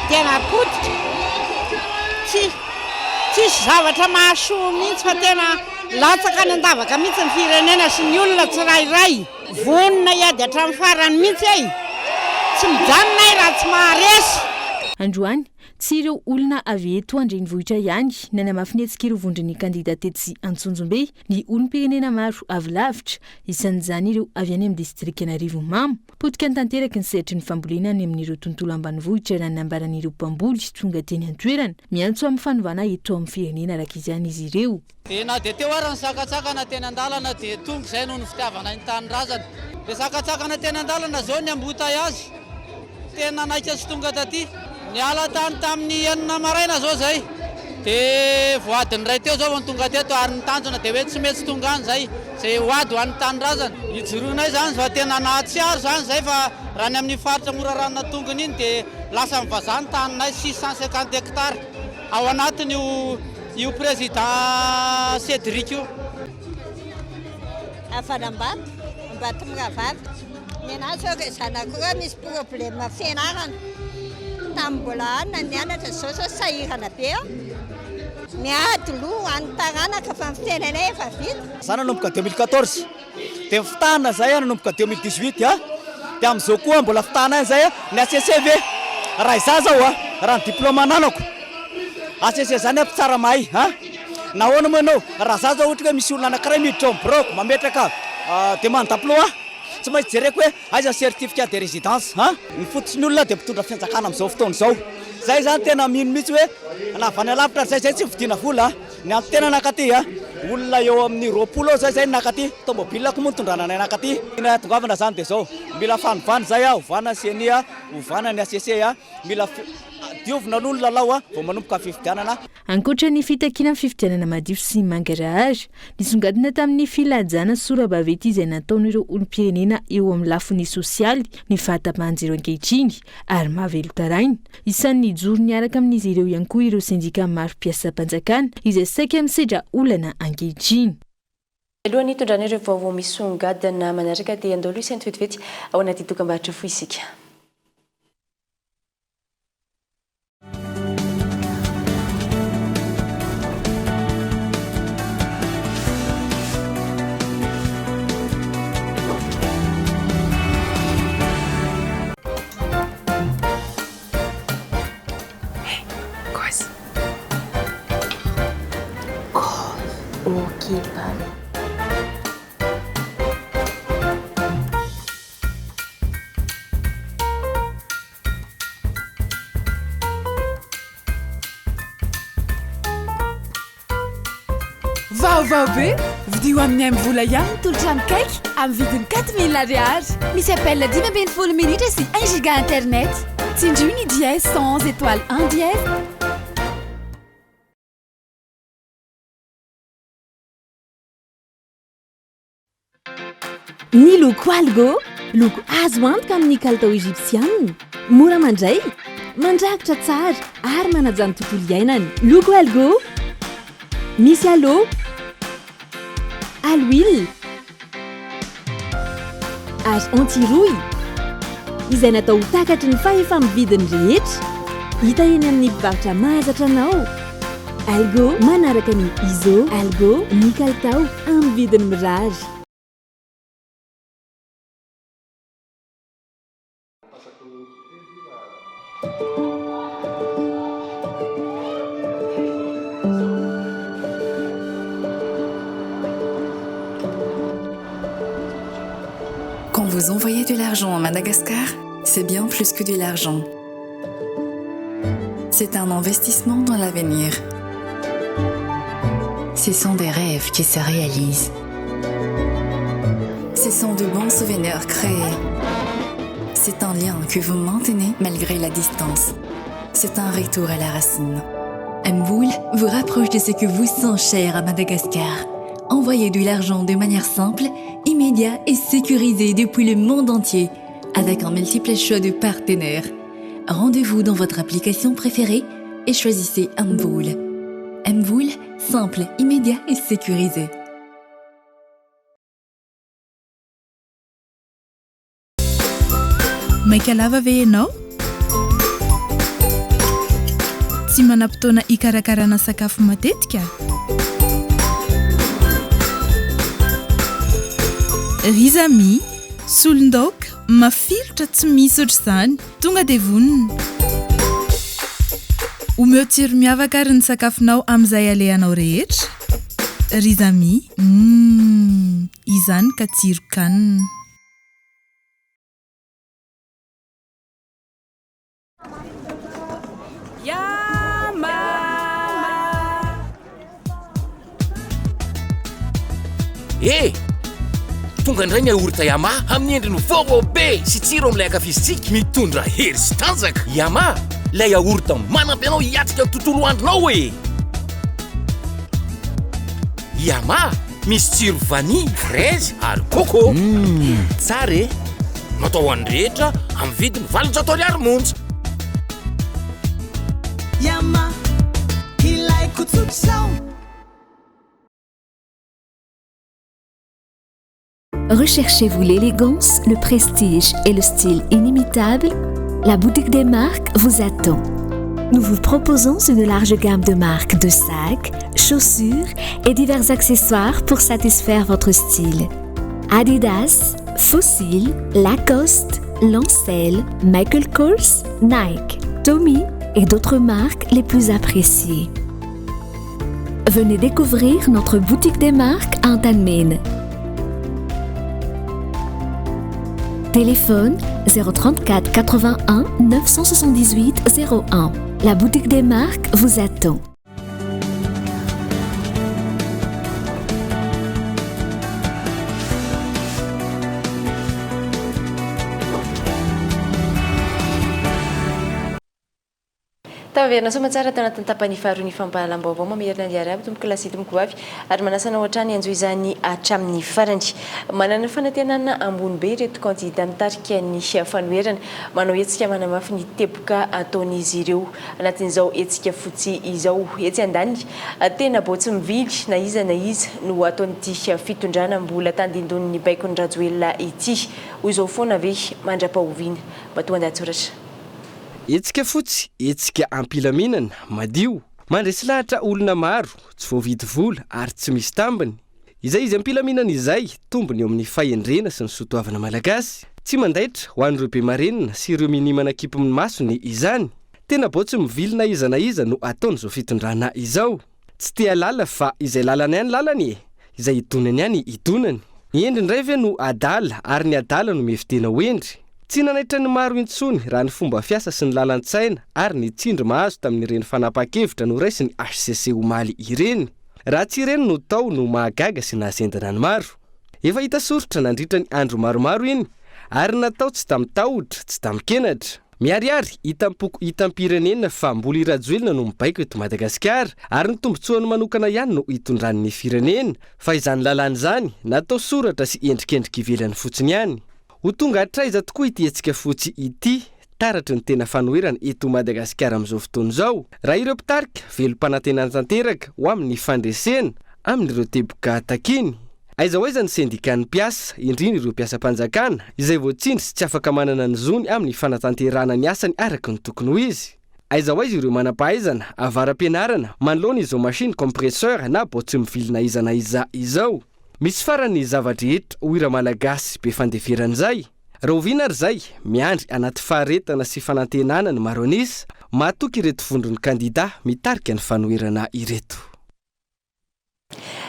tena potika tsisy zavatra mahasoa mihitsy fa tena latsaka ny andavaka mihitsy ny firenena sy ny olona tsirairay vonona iady hatramin'ny farany mihitsy tsy mijanona raha tsy maharesy. Androany tsy ireo olona avy eto andrenivohitra ihany na namafinetsika ireo vondrony kandidatetsy Antsonjombe ny olom-pirenena maro avy lavitra isan'izany ireo avy any amin'ny distrika Anarivo Mamo potika ny tanteraky ny sehatry ny fambolena any amin'ireo tontolo ambanivohitra raha nambaran'ireo mpamboly tonga teny an-toerana miantso amin'ny fanovana eto amin'ny firenena araka izany izy ireo. Na dia teo ary ny sakatsakana teny an-dalana dia tonga izay noho ny fitiavana ny tanyrazana dia sakatsakana teny an-dalana zao ny ambotay azy tena naika sy tonga taty niala tany tamin'ny enina maraina zao zay dia voadiny ray teo zao vao tonga teto ary ny tanjona dia hoe tsy mety tonga any zay hoady ho an'ny tanyrazana hijoroanay zany fa tena nahatsiaro zany zay fa raha ny amin'ny faritra moraranona tongony iny dia lasa mivazany taninay 650 hectare ao anatiny io président Cédric io. Afanambato mbato miravavy ny anazy hoe zanako hoe misy problème fianarana tamin'ny mbola anona nianatra zao sa sahirana be miady loha any taranaka fa mitenanay efa vita. Za nanomboka 2014 dia fitahana zay nanomboka 2018 dia amin'izao koa mbola fitahana zay ny ACCV raha iza zao raha ny diplôme ananako ACC zany tsara mahay nahoana moa ianao raha za zao ohatra hoe misy olona anankiray miditra ao brok mametraka demande d'emploi tsy maintsy jereko hoe aiza certificat de résidence ny fototsy ny olona dia mpitondra fianjakana amin'izao fotoana izao zay zany tena mino mihitsy hoe navany alavitra zay tsy vidiana vola ny anto tena nakaty olona eo amin'ny 20 zay nakaty tomobilako moa nitondrana anay nakaty na tongavana zany dia zao mila fanovana zay ovana CNI ovana ny ACC mila diovina n'olona lao vao manomboka fifidianana. Ankoatra ny fitakiana fifidianana madio sy mangarahara nisongadina tamin'ny filajana sora-bavety izay nataon'ireo olom-pirenena eo amin'ny lafiny sosialy ny fahatapahanjiro ankehitriny ary mahavelo taraina isan'ny joro niaraka amin'izy ireo ihany koa ireo sendika maro-piasa-panjakana izay saika misedra olana ankehitriny. Alohan'ny hitondran'ireo vaovao misongadina manaraka dia andao aloha isany vetivety ao anaty dokam-barotra foy isika. Vaovao be vidio amin'ny ambola ihany tolotra mikaiky amin'ny vidiny 4000 ariary misy appel 10 minitra sy 1 giga internet tindriny dièse 111 étoile 1 dièse. Ny loko algo loko azo antoka amin'ny kalitao egyptianina mora mandray mandrakitra tsara ary manaja ny tontolo iainany. Loko algo misy alo huile ary antirouille izay natao ho takatry ny fahefa-mividiny rehetra hita eny amin'ny mpivarotra mahazatra anao. Algo manaraka ny iso algo ny kalitao amin'ny vidiny mirary. Quand vous envoyez de l'argent à Madagascar, c'est bien plus que de l'argent. C'est un investissement dans l'avenir. Ce sont des rêves qui se réalisent. Ce sont de bons souvenirs créés. C'est un lien que vous maintenez malgré la distance. C'est un retour à la racine. Mboul vous rapproche de ce que vous sent cher à Madagascar. Envoyez de l'argent de manière simple, immédiate et sécurisée depuis le monde entier avec un multiple choix de partenaires. Rendez-vous dans votre application préférée et choisissez Mvoul. Mvoul, simple, immédiat et sécurisé. Maika lava ve ianao? Tsy manam-potoana hikarakarana sakafo matetika? Ry zami, solon-daoka, mafilotra tsy misy ohatr'izany, tonga dia vonona. Omeo tsiro miavaka ary ny sakafonao amin'izay alehanao rehetra. Ry zami, izany ka tsiro kanina. Tonga indray ny aorita Yama amin'ny endriny vaovao be sy tsiro amin'ilay akafizitsika mitondra hery sy tanjaka. Yama, ilay aorita manampy anao hiatrika ny tontolo andronao e. Yama, misy tsiro vanille, fraise ary coco. Tsara e. Natao ho an'ny rehetra amin'ny vidiny 700 ariary monja. Yama, ilaiko tsotr'izao. Recherchez-vous l'élégance, le prestige et le style inimitable? La boutique des marques vous attend. Nous vous proposons une large gamme de marques de sacs, chaussures et divers accessoires pour satisfaire votre style. Adidas, Fossil, Lacoste, Lancel, Michael Kors, Nike, Tommy et d'autres marques les plus appréciées. Venez découvrir notre boutique des marques à Antanmen. Téléphone 034 81 978 01. La boutique des marques vous attend. Taverna somatsara tanatin'ny tapany faharoa ny fampahalam-baovao mamerina ny araby tomboka lasy tomboka vavy ary manasana ohatrany anjo izany hatramin'ny farany. Manana fanantenana ambony be ireto kandida mitarika ny fanoherana manao hetsika manamafy ny teboka ataon'izy ireo anatin'izao hetsika fotsy izao etsy andany tena botsy mivily na iza no ataon'ity fitondrana mbola tandindon'ny baikony rajoelona ity hoy izao foana ve mandra-pahoviana matoa andatsoratra. Etsika fotsy, etsika ampilaminana, madio, mandresy lahatra olona maro, tsy voavidy vola ary tsy misy tambiny. Izay izy ampilaminana izay, tombony eo amin'ny fahendrena sy ny soatoavana malagasy. Tsy mandaitra ho an'ireo be marenina sy ireo minimana kipo amin'ny masony izany. Tena botsy mivily na iza no ataon'izao fitondrana izao. Tsy tea lala fa izay lalana ihany lalany e, izay idonany ihany idonany. Ny endry indray ve no adala ary ny adala no mefitena ho endry. Tsy nanaitra ny maro intsony raha ny fomba fiasa sy ny lalan-tsaina ary ny tsindry mahazo tamin'ireny fanapa-kevitra no raisy ny HCC omaly ireny. Raha tsy ireny no tao no mahagaga sy nahasendana ny maro. Efa hita soritra nandritra ny andro maromaro iny ary natao tsy tamitahotra, tsy tamkenatra. Miariary hitam-pirenena fa mbola irajoelina no mibaiko eto Madagasikara ary ny tombotsoany manokana ihany no hitondran'ny firenena fa izany lalana izany natao soratra sy endrikendrika ivelany fotsiny ihany. Ho tonga hatraiza tokoa ity hetsika fotsy ity, taratry ny tena fanoherana eto Madagasikara amin'izao fotoana izao. Raha ireo mpitarika velom-panantenana tanteraka ho amin'ny fandresena amin'ireo teboka takiny. Aiza ho aiza ny sendikan'ny mpiasa, indrindra ireo mpiasam-panjakana, izay voatsindry sy tsy afaka manana ny zony amin'ny fanatanterana ny asany araka ny tokony ho izy. Aiza ho aiza ireo manam-pahaizana, avaram-pianarana, manoloana izao machine compresseur na botsy mivilina iza izao. Misy farany zavadrehetra ho ira malagasy be fandeferan'izay. Raha oviana ary zay, miandry anaty faharetana sy fanantenana ny maro anisa, mahatoky ireto vondron'ny kandida mitarika ny fanoherana ireto.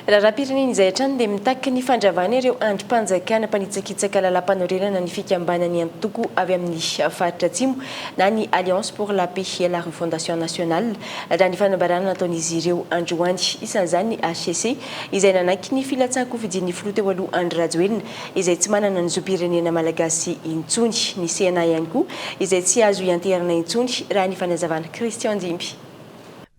Rahapirenena izay hatrany dia mitaky ny fandravana ireo androm-panjakana mpanitsakitsaka lalam-panorenana ny fikambanany antoko avy amin'ny faritra atsimo na ny Alliance pour la paix et la refondation nationale raha ny fanambarana nataon'izy ireo androany isan'izany ny HCC izay nanaiky ny filatsahako vidin'ny filoha teo aloha andro rajoelina izay tsy manana ny zoam-pirenena malagasy intsony ny CNA ihany koa izay tsy azo ianterana intsony raha ny fanazavana Christian Dimby.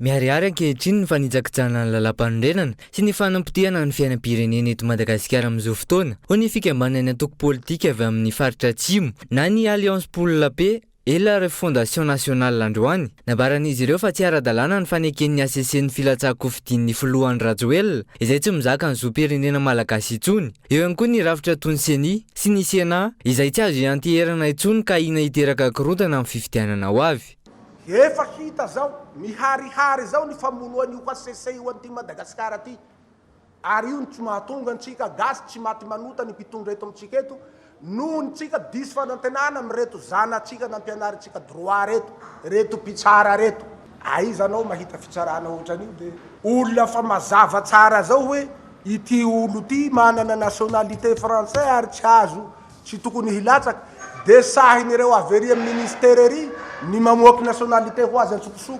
miariary ankehitriny ny fanitsakijanana ny lalam-panondrenana sy ny fanampotehana ny fiainam-pirenena eto Madagasikara amin'izao fotoana ho ny fikambanany antoko politika avy amin'ny faritra atsimo na ny Alliance pour la paix et la refondation nationale landroany nabaran'izy ireo fa tsy ara-dalàna ny faneken'ny ACC ny filatsako fidin'ny filohan'ny Rajoelina izay tsy mizaka ny zoam-pirenena malagasy intsony. Eo ihany koa ny rafitra tonseny sy ny Sénat izay tsy azo ianteherana intsony ka ina hiteraka korotana amin'ny fifidianana ho avy. Efa hita zao miharihary zao ny famonoany io ACC io an'ity Madagasikara ty. Ary io tsy mahatonga antsika gasy tsy maty manota ny mpitondra eto amintsika eto noho ntsika diso fanantenana amireto zanatsika nampianarintsika droit reto mpitsara reto. Aiza anao mahita fitsarana ohatran'io de olona fa mazava tsara zao hoe ity olo ty manana nationalité français ary tsy azo tsy tokony hilatsaka de sahin'ireo avery amin'ny ministère ery ny mamoaky nationalité ho azy antsokosoko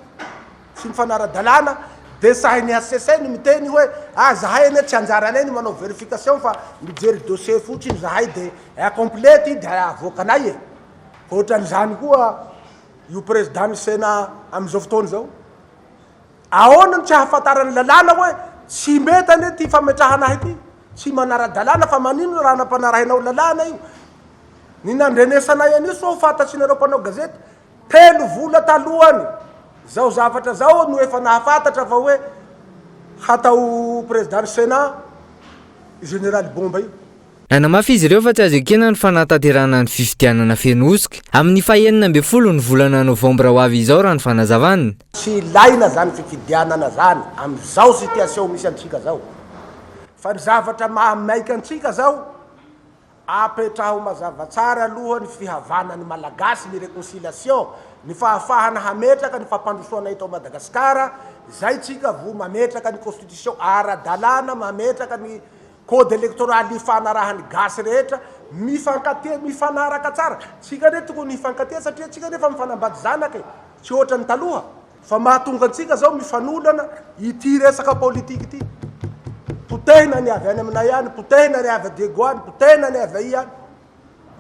sy ny fanara-dalàna de sahin'ny ACC ny miteny hoe zahay ane tsy anjaranay ny manao vérification fa mijery dossier fotsiny zahay de complète de avoakanay e. Ohatran'izany koa io président ny Sénat am'izao fotoana zao ahoana ny tsy hahafantarany lalàna hoe tsy mety ane ty fametrahanahy ty tsy manara-dalàna fa manino raha nampanarahinao lalàna io. Ny nandrenesanay anio so fantatsy nareo mpanao gazety 3 vola talohany zao zavatra zao no efa nahafantatra fa hoe hatao président Sénat général Bomba io. Nanamafy izy ireo fa tsy azo ekena ny fanatanterahana ny fifidianana fenosoka amin'ny fahaenina amby folo ny volana novambra ho avy izao raha ny fanazavanina. Tsy ilaina zany fifidianana zany am'izao situation misy antsika zao. Fa ny zavatra mahamaika antsika zao apetraho mazava tsara aloha ny fihavanany malagasy ny réconciliation ny fahafahana hametraka ny fampandrosoana eto Madagasikara zay tsika vo mametraka ny constitution ara-dalàna mametraka ny code électoral ifanarahany gasy rehetra mifanaraka tsara tsika ne tokony hifankatia satria tsika nefa mifanambady zanaka tsy ohatra ny taloha fa mahatonga antsika zao mifanolana ity resaka politique ity potehina ny avy any aminay any potehina ny avy Diego any potehina ny avy i any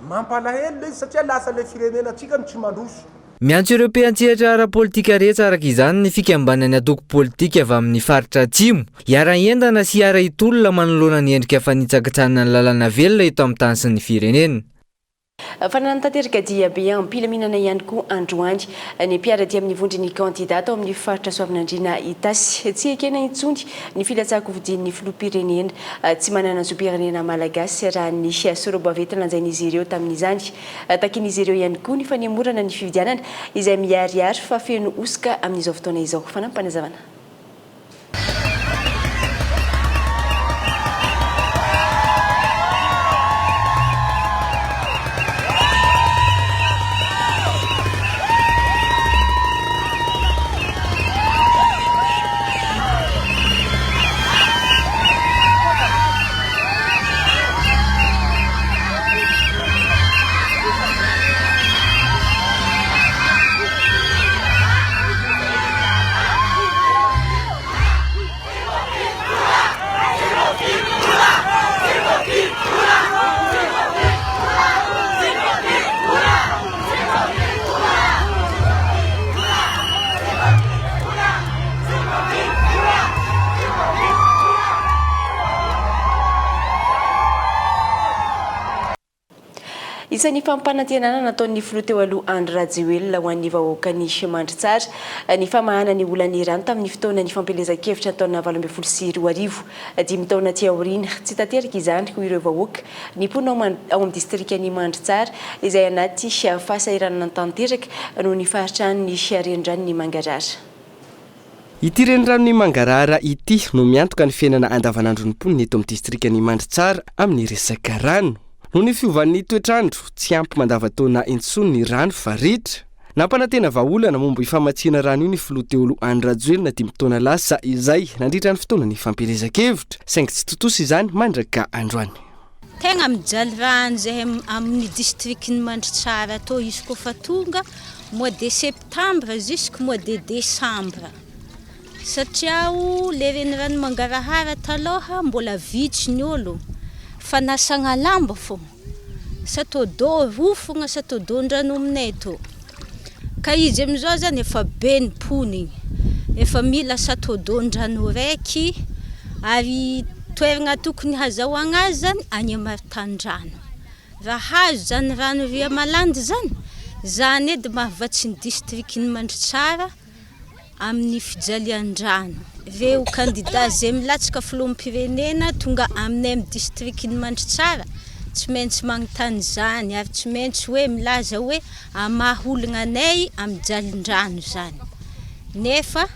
mampalahelo le izy satria lasa le firenena atsika no tsy mandroso. Miantso ireo mpiantsehatra ara-politika rehetra araka izany ny fikambanany atoko politika avy amin'ny faritra atsimo hiara-endana sy hiara-hitolona manoloana ny endrika fanitsakatsanana ny lalàna velona eto amin'ny tany sy ny firenena. Fanantanteraka diabe ampilaminana ihany koa androany ny mpiaradia amin'ny vondriny kandidata ao amin'ny faritra Soavinandriana Itasy tsy ekena intsony ny filatsako vidin'ny filoham-pirenena tsy manana zoam-pirenena malagasy raha ny sorobavetina lanjain'izy ireo tamin'izany takin'izy ireo ihany koa ny fanemorana ny fividianana izay miariary fa feno osika amin'izao fotoana izao. Fanampanazavana. Isan'ny fampanantenana nataon'ny filoha teo aloha Andry Rajoelina ho an'ny vahoaka ny mandry tsara ny famahana ny olany rano tamin'ny fotoana ny fampelezan-kevitra taona 2024 dimy taona ty aoriana tsy tanteraka izany ho ireo vahoaka ny mpona ao amin'ny distrikany mandry tsara izay anaty fahasahiranana tanteraka noho ny faritrany renirano Mangarara. Ity renirano Mangarara ity no miantoka ny fiainana andavanandro ny mponina eto amin'ny distrikany mandry tsara amin'ny resaka rano. Noho ny fiovan'ny toetrandro tsy ampy mandavataona intsony ny rano fa ritra. Nampanantena vahaolana momba ifamatsiana rano io ny filoha teo aloha Andry Rajoelina dimy taona lasa izay nandritra ny fotoana ny fampelezan-kevitra saingy tsy totosa izany mandraka androany. Tegna mijaly rano zay amin'ny distrikny mandry tsara atao izy kofa tonga mois de septembre jusqu'au mois de décembre. Satria le renirano Mangarahara taloha mbola vitsy ny olo fa nasagna lamba fô satao do rofogna satao do ndrano aminay to ka izy amizao zany efa be ny pony efa mila satodondrano raiky ary toeragna tokony hazahoagna azy zany any Martandrano. Raha hazo zany rano ria malandy zany edy mahavatsy ny distriktin'ny Mandritsara amin'ny fijalian-drano. Reo candidat zay milatsaka filoham-pirenena tonga aminay amin'ny distriktin'ny Mandritsara tsy maintsy magnontany zany ary tsy maintsy hoe milaza hoe amaholagna anay amin'ny jalin-drano zany. Nefa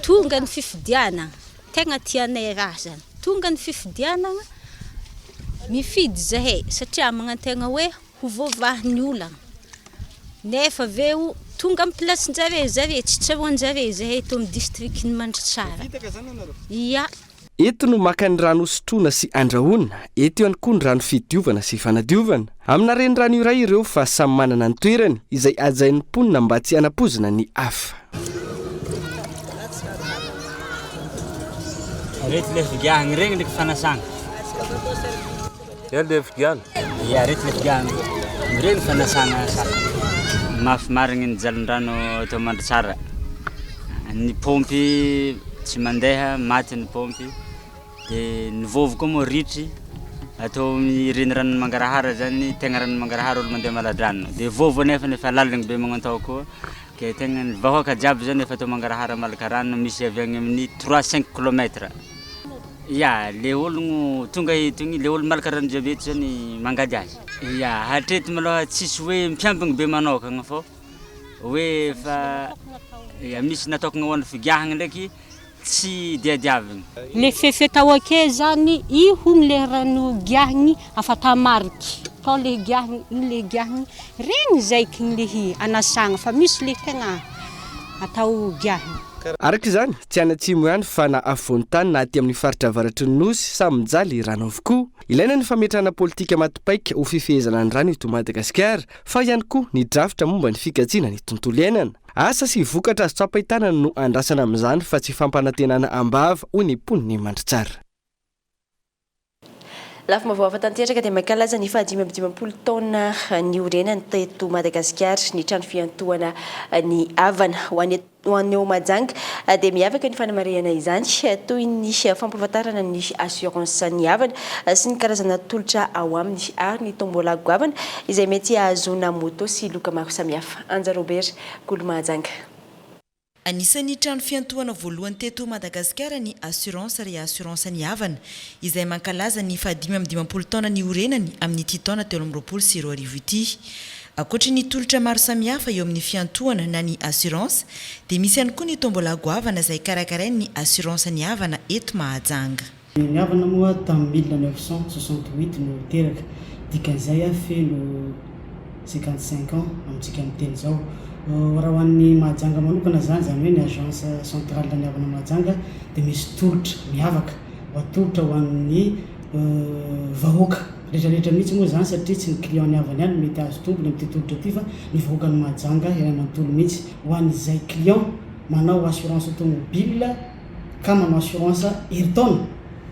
tonga ny fifidianana tegna tianay raha zany. Tonga ny fifidianana mifidy zahay satria magnan-tegna hoe ho voavahin'ny olana. Nefa veo tonga amin'ny plasin-jare tsy tsaroan-jare zahay eto amin'ny distriktin'ny Mandritsara. Ya. Eto no maka ny rano sotroina sy andrahoana, eto ihany koa ny rano fidiovana sy fanadiovana. Amina reny rano iray ireo fa samy manana ny toerany izay ajain'ny mponina mba tsy hanapozana ny hafa. Reto le figahagny regny ndraiky fanasagna. Le figahagny? Ia, reto le figahagny regny fanasagna saka. Mafy marigny ny jalin-drano atao Mandritsara. Ny pompy tsy mandeha, maty ny pompy. Dia ny vovo koa moa ritry atao ireny ranony mangarahara zany, tegna ranony mangarahara olo mandeha maladrano. Dia vovo nefa laligny be magnantao koa. Ke tegna ny vahoaka jiaby zany efa atao mangarahara malaka rano misy avy agny amin'ny 3-5 km. Ya, le ologno tonga itony le olo malaka rano jiaby eto zany mangady azy. Ya, hatreto malôha tsisy hoe mpiambigny be manokagna fô hoe fa misy natokagna ho an'ny figahagna ndraiky tsy diadiavigny. Le fefetao ake zany i hony le rano giahigny afatamariky. Tao le giahigny regny zaikiny le anasagna fa misy le tegna atao giahigny. Araka izany tsy any atsimo ihany fa na afovoan'ny tany na aty amin'ny faritra avaratry ny nosy samy mijaly rano avokoa. Ilaina ny fametrahana politika matipaika ho fifehezana ny rano eto Madagasikara fa ihany koa ny drafitra momba ny fikajiana ny tontolo iainana. Asa sy vokatra azo tsapahitanana no andrasana amin'izany fa tsy fampanantenana ambava ho ny mponiny Mandritsara. Lafa mavaova tanteraka dia mankalaza ny fahadimapolo taona ny orenany teto Madagasikara ny trano fiantohana ny havana ho aneo Majanga dia miavaka ny fanamarihana izany toy ny fampahafantarana ny assurance ny havana sy ny karazana tolotra ao aminy ary ny tombola goavana izay mety ahazona moto sy loka maro samihafa. Anja Robert, Kolo Majanga. Anisan'ny trano fiantohana voalohany teto Madagasikara ny assurance ry assurance ny havana izay mankalaza ny fahadimapolo taona ny orenany amin'ny ity taona 2024 ity. Akoatra ny tolotra maro samihafa eo amin'ny fiantohana na ny assurance dia misy ihany koa ny tombola goavana izay karakarainy ny assurance ny havana eto Mahajanga. Ny havana moa tamin'ny 1968 no teraka dikan'izay feno 55 ans amintsika miteny zao. Raha ho an'ny Mahajanga manokana zany hoe ny agence centrale ny havana Mahajanga dia misy tolotra miavaka tolotra ho an'ny vahoaka rehetrarehetra mihitsy moa zany satria tsy ny client ny havana ihany mety azo tombony amin'ity tolotra ity fa ny vahoaka ny Mahajanga manontolo mihitsy ho an'izay client manao assurance automobile ka manao assurance herintaona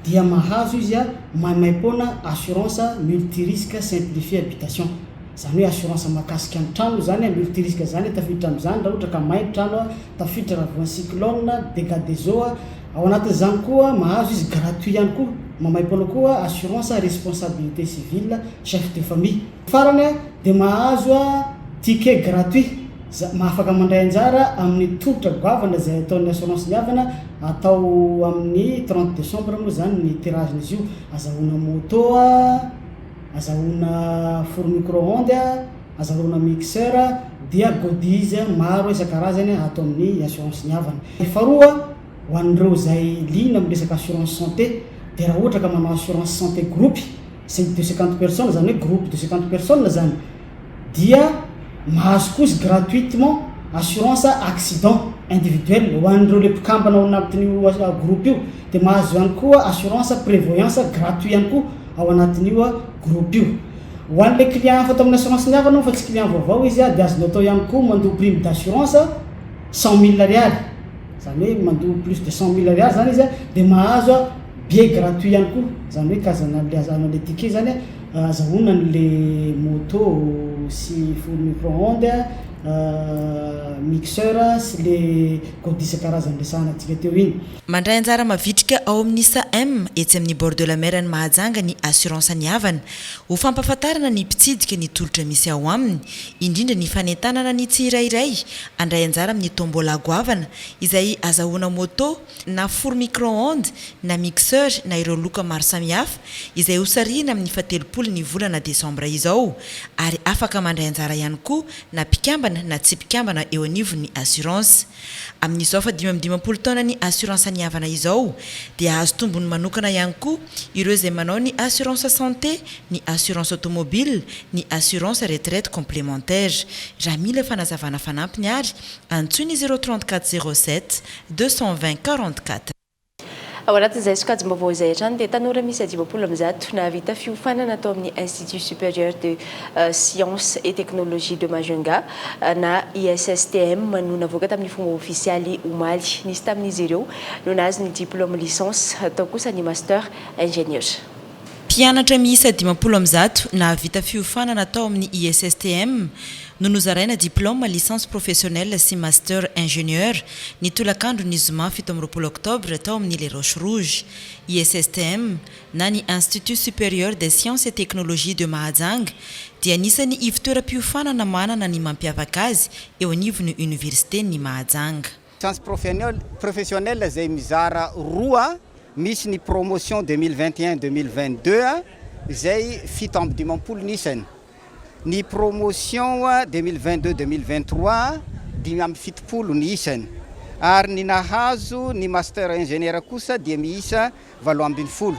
dia mahazo izy maimaimpona assurance multirisque simplifié habitation. Zany hoe assurance makasika ny trano zany multirisque zany tafiditra amin'izany raha ohatra ka mainy trano tafiditra raha voan'ny cyclone dégâts des eaux ao anatin'izany koa mahazo izy gratuit ihany koa mamaim-poana koa assurance responsabilité civile chef de famille. Farany dia mahazo ticket gratuit mahafaka mandray anjara amin'ny tolotra goavana izay ataon'ny assurance ny havana atao amin'ny 30 décembre moa zany ny tiragen'izy io azahoana moto azahoana four micro-ondes azahoana mixeur dia godise maro isan-karazany atao amin'ny assurance ny havana. Faharoa ho an'ireo izay lina amin'ny resaka assurance santé dia raha ohatra ka manao assurance santé groupe c'est de 50 personnes zany hoe groupe de 50 personnes zany dia mahazo koa izy gratuitement assurance accident individuel ho an'ireo le mpikambana ao anatin'io groupe io dia mahazo ihany koa assurance prévoyance gratuit ihany koa ao anatin'io groupe io. Ho an'le client fatao amin'ny assurance ny havana fa tsy client vaovao izy dia azonao atao ihany koa mandoa prime d'assurance 100 000 rialy zany hoe mandoa plus de 100 000 rialy zany izy dia mahazo billet gratuit ihany koa zany hoe kazana le azahana le ticket zany azahoana le moto sy four micro-ondes mixeur sy le godisa karazany resanantsika teo iny. Mandray anjara mavitrika ao amin'ny SAM etsy amin'ny bord de la mer ny Mahajanga ny assurance ny havana ho fampafatarana ny mpitsidika ny tolotra misy ao aminy, indrindra ny fanentanana ny tsirairay, andray anjara amin'ny tombola goavana izay azahoana moto na four micro-ondes na mixeur na ireo loka maro samihafa izay hosarina amin'ny 17 ny volana Desambra izao, ary afaka mandray anjara ihany koa na pikambana na tsy pikambana eo anivon'ny assurance. Amin'izao fa 5 taona ny assurance ny havana izao dia azo tombony manokana ihany koa ireo izay manao ny assurance santé, ny assurance automobile, ny assurance retraite complémentaire. Raha mila fanazavana fanampiny ary antsoiny 034 07 220 44. ao anatin'izay sokajy mbavao izay hatrany dia tanora misy 50 nahavita fiofanana atao amin'ny Institut supérieur de sciences et technologie de Majunga na ISSTM no navoaka tamin'ny fomba ofisialy omaly. Nisy tamin'izy ireo no nahazo ny diplôme licence atao kosa ny master ingénieur. Mpianatra miisa 50 nahavita fiofanana atao amin'ny ISSTM no nozaraina diplôme licence professionnelle sy master ingénieur ny tolakandro ny zoma 17 octobre atao amin'ny les Roches Rouges. ISSTM na ny Institut supérieur des sciences et technologies de Mahajanga dia anisany ivitoeram-piofanana manana ny mampiavaka azy eo anivon'ny université ny Mahajanga. Sciences professionnelle zay mizara roa, misy ny promotion 2021-2022 zay 70 nisany. Ny promotion 2022-2023 70 ny isany. Ary ny nahazo ny master ingénieur kosa dia miisa 70.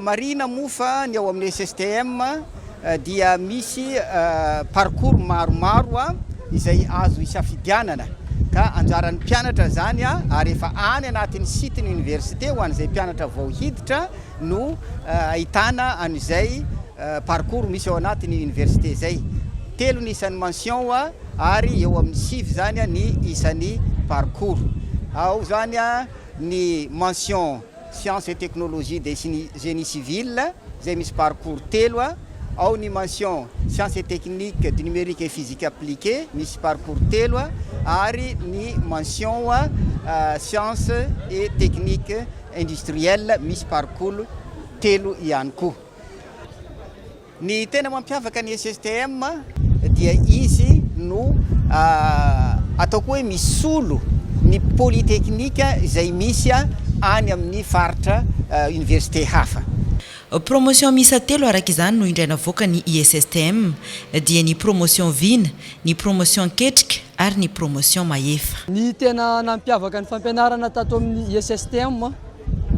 Marina mofa ny ao amin'ny SSTM dia misy parcours maromaro izay azo isafidianana. Ka anjaran'ny mpianatra zany ary efa any anatin'ny site ny université ho an'izay mpianatra vao hiditra no ahitana an'izay parcours misy ao anatin'ny université zay. 3 ny isan'ny mention ary eo amin'ny 6 zany ny isan'ny parcours. Ao zany ny mention sciences et technologies des génie civil zay misy parcours 3, ao ny mention sciences et techniques du numérique et physique appliquée misy parcours 3, ary ny mention sciences et techniques industrielles misy parcours 3 ihany koa. Ny tena mampiavaka ny SSTM dia izy no ataoko hoe misolo ny polytechnique izay misy any amin'ny faritra université hafa. Promotion misa 3 araka izany no indraina voaka ny ISSTM dia ny promotion vina, ny promotion ketrika ary ny promotion maefa. Ny tena nampiavaka ny fampianarana tato amin'ny ISSTM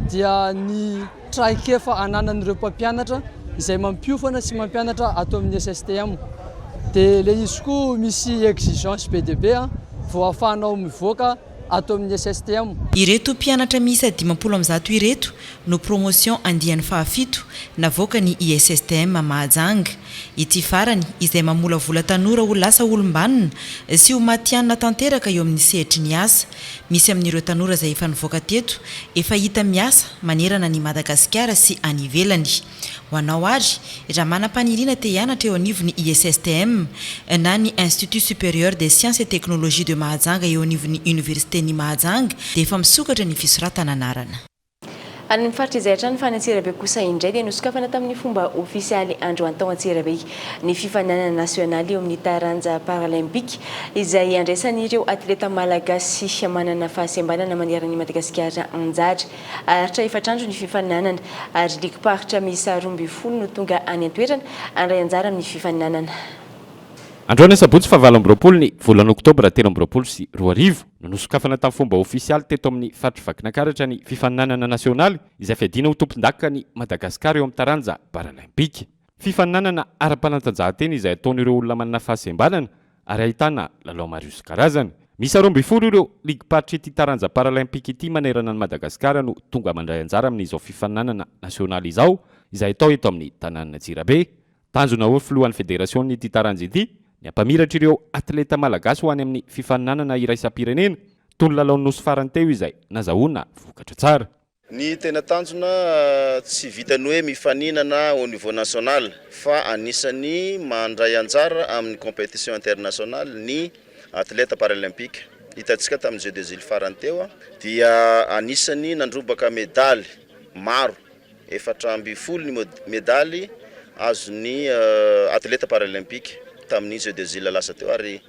dia ny traikefa ananan'ireo mpampianatra izay mampiofana sy mampianatra atao amin'ny SSTM. Dia le izy koa misy exigence be dia be vao ahafahanao mivoaka atao amin'ny SSTM. Ireto mpianatra miisa 50 ireto no promotion andiany fahafito navoaka ny ISSTM Mahajanga. Ity farany izay mamolavola tanora ho lasa olombanina sy ho matianina tanteraka eo amin'ny sehitry ny asa. Misy amin'ireo tanora izay efa nivoaka teto efa hita miasa manerana ny Madagasikara sy any ivelany. Ho anao ary raha manam-paniriana te hianatra eo anivon'ny ISSTM na ny Institut supérieur des sciences et technologies de Mahajanga eo anivon'ny université ny Mahajanga dia efa misokatra ny fisoratana anarana. Any mifaritra izay hatrany fa ny Antsirabe kosa indray dia nosokafana tamin'ny fomba ofisialy androany tao Antsirabe ny fifanana nasionaly eo amin'ny taranja paralympique izay andraisan'ireo atleta malagasy manana fahasembanana maneran'ny Madagasikara anjara. Aritra efatrandro ny fifananana ary likim-paritra miisa 12 no tonga any an-toerana andray anjara amin'ny fifananana. Androany sabotsy fa 20 ny volana Octobre 13 sy 20 no nosokafana tamin'ny fomba ofisialy teto amin'ny faritra Vakinakaratra ny fifananana nasionaly izay fiadina ho tompon-daka ny Madagasikara eo amin'ny taranja paralympique. Fifananana ara-panatanjahantena izay ataon'ireo olona manana fahasembanana ary ahitana lalao maro isan-karazany. Misy 12 ireo ligiparitra ity taranja paralympique ity manerana ny Madagasikara no tonga mandray anjara amin'izao fifananana nasionaly izao izay atao eto amin'ny tanàna Antsirabe. Tanjona ho filohan'ny federasion ity taranja ity ny ampamiratra ireo atleta malagasy ho any amin'ny fifananana iraisam-pirenena toy ny lalao nosy farany teo izay nazahoana vokatra tsara. Ny tena tanjona tsy vitany hoe mifaninana au niveau national fa anisany mandray anjara amin'ny compétition internationale ny athlète paralympique. Hitantsika tamin'ny Jeux des îles farany teo dia anisany nandrobaka medaly maro 400 ny medaly azon'ny athlète paralympique tamin'ny Jeux des îles lasa teo ary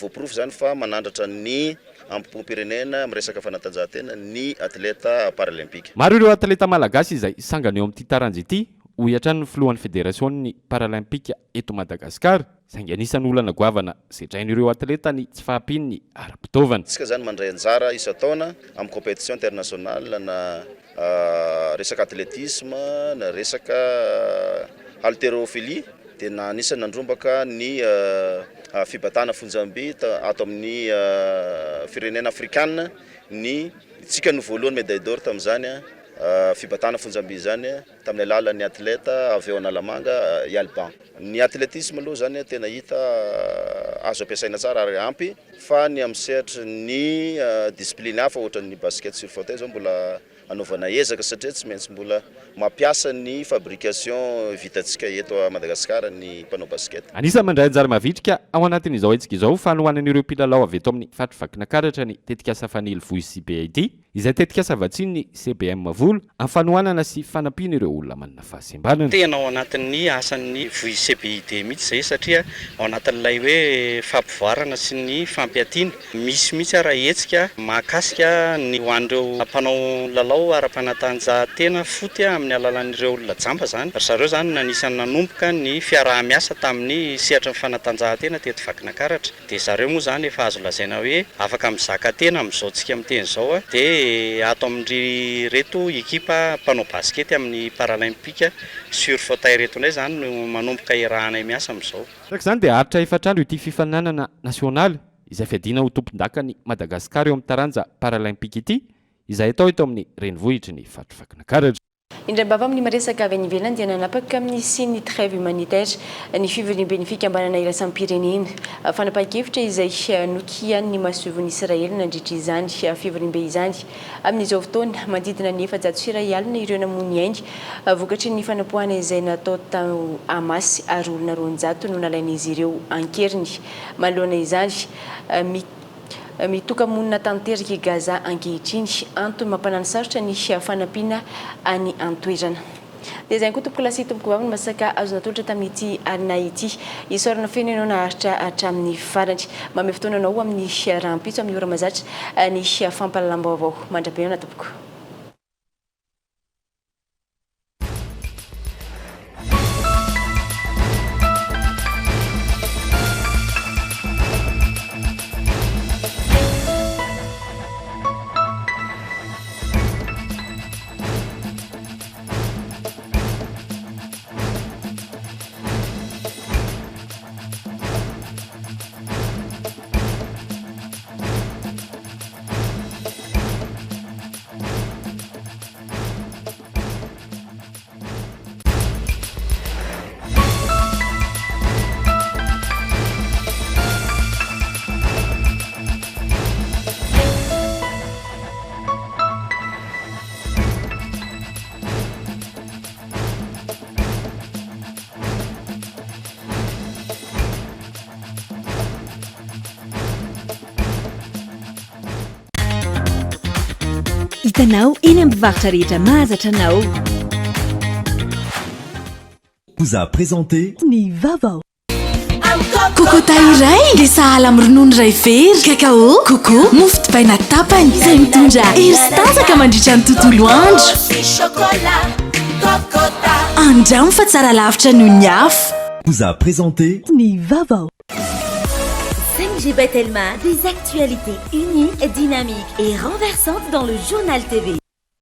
voaprofo zany fa manandratra ny ampom-pirenena amin'ny resaka fanatanjahantena ny athlète paralympique. Maro ireo atleta malagasy izay sangany eo amin'ity taranja ity ohatra ny filohan'ny fédération paralympique eto Madagasikara saingy anisan'ny olana goavana setrain'ireo atleta ny tsy fahampiany ara-pitaovana. Tsika zany mandray anjara isa-taona amin'ny compétition internationale na resaka athlétisme na resaka haltérophilie dia anisany nandrombaka ny fibatana fonjam-by ato amin'ny firenena africaine ny tsika no voalohany médaille d'or tamin'izany fibatana fonjam-by zany tamin'ny alalan'ny athlète avy eo Analamanga i Alban. Ny athlétisme aloha zany tena hita azo ampiasaina tsara ary ampy fa ny amin'ny sehatra ny discipline hafa ohatra ny basket sur fauteuil zao mbola anaovana ezaka satria tsy maintsy mbola mampiasa ny fabrication vitantsika eto a Madagasikara ny mpanao basket. Anisany mandray anjara mavitrika ao anatin'izao etsika izao fanohanan'ireo mpilalao avy eto amin'ny fatrivakina karatra ny tetikasa fanely vohitsy CBIT izay tetikasa vatsiny CBM Volo amin'ny fanohanana sy fanampiana ireo olona manana fahasembanana. Tena ao anatin'ny asan'ny vohitsy CBIT mihitsy zay satria ao anatin'ilay hoe fampivoarana sy ny fampiatiana misy ara etsika mahakasika ny hoan'ireo mpanao lalao ara-panatanjahantena foty amin'ny alalan'ireo olona jamba zany. Zareo zany nanisany nanomboka ny fiaraha-miasa tamin'ny sehatra fanatanjahantena teto vakina karatra dia zareo moa zany efa azo lazaina hoe afaka mizaka tena amin'izao tsika miteny zao dia ato amin'ny reto ekipa mpanao basket amin'ny paralympique sur fauteuil reto ndray zany no manomboka irahanay miasa amin'izao. Araka izany dia aritra efatrandro ity fifananana nasionaly izay fiadiana ho tompon-dakany Madagasikara eo amin'ny taranja paralympique ity izay atao eto amin'ny renivohitry ny fatrivakina karatra. Indray-bava amin'ny maresaka avy any ivelany dia nanapaka amin'ny siny trêve humanitaire ny fivorin'ny benefika ambanana iraisam-pirenena fanapahan-kevitra izay nokian'ny masovon'ny Israely nandritra izany fivorim-be izany amin'izao fotoana manodidina ny 700 Israely ireo namony ainy vokatry ny fanapohana izay natao tao Hamas ary olona 200 no nalain'izy ireo ankeriny manoloana izany mitoka monina tanteraka i Gaza ankehitriny antony mampanano sarotra ny fanampiana any antoerana. Dia izay koa tompoko lasy tompoko vaviny masaka azo natolotra tamin'ity arina ity isorana feno ianao naharitra hatramin'ny farany mame fotoana anao amin'ny rahampitso amin'ny ora mazatra ny fampalalamba vaovao mandrabe na tompoko. Hitanao eny amin'ny mpivarotra rehetra mahazatra anao. Vous a présenté Ny Vaovao. Kokota iray le sahala amin'ny ronono iray very, kakao, koko, mofo dipaina tapany izay mitondra hery sy tanjaka mandritra ny tontolo andro. Andramo fa tsara lavitra noho ny afo. Vous a présenté Ny Vaovao. 5G Batelma, des actualités uniques, dynamiques et renversantes dans le journal TV.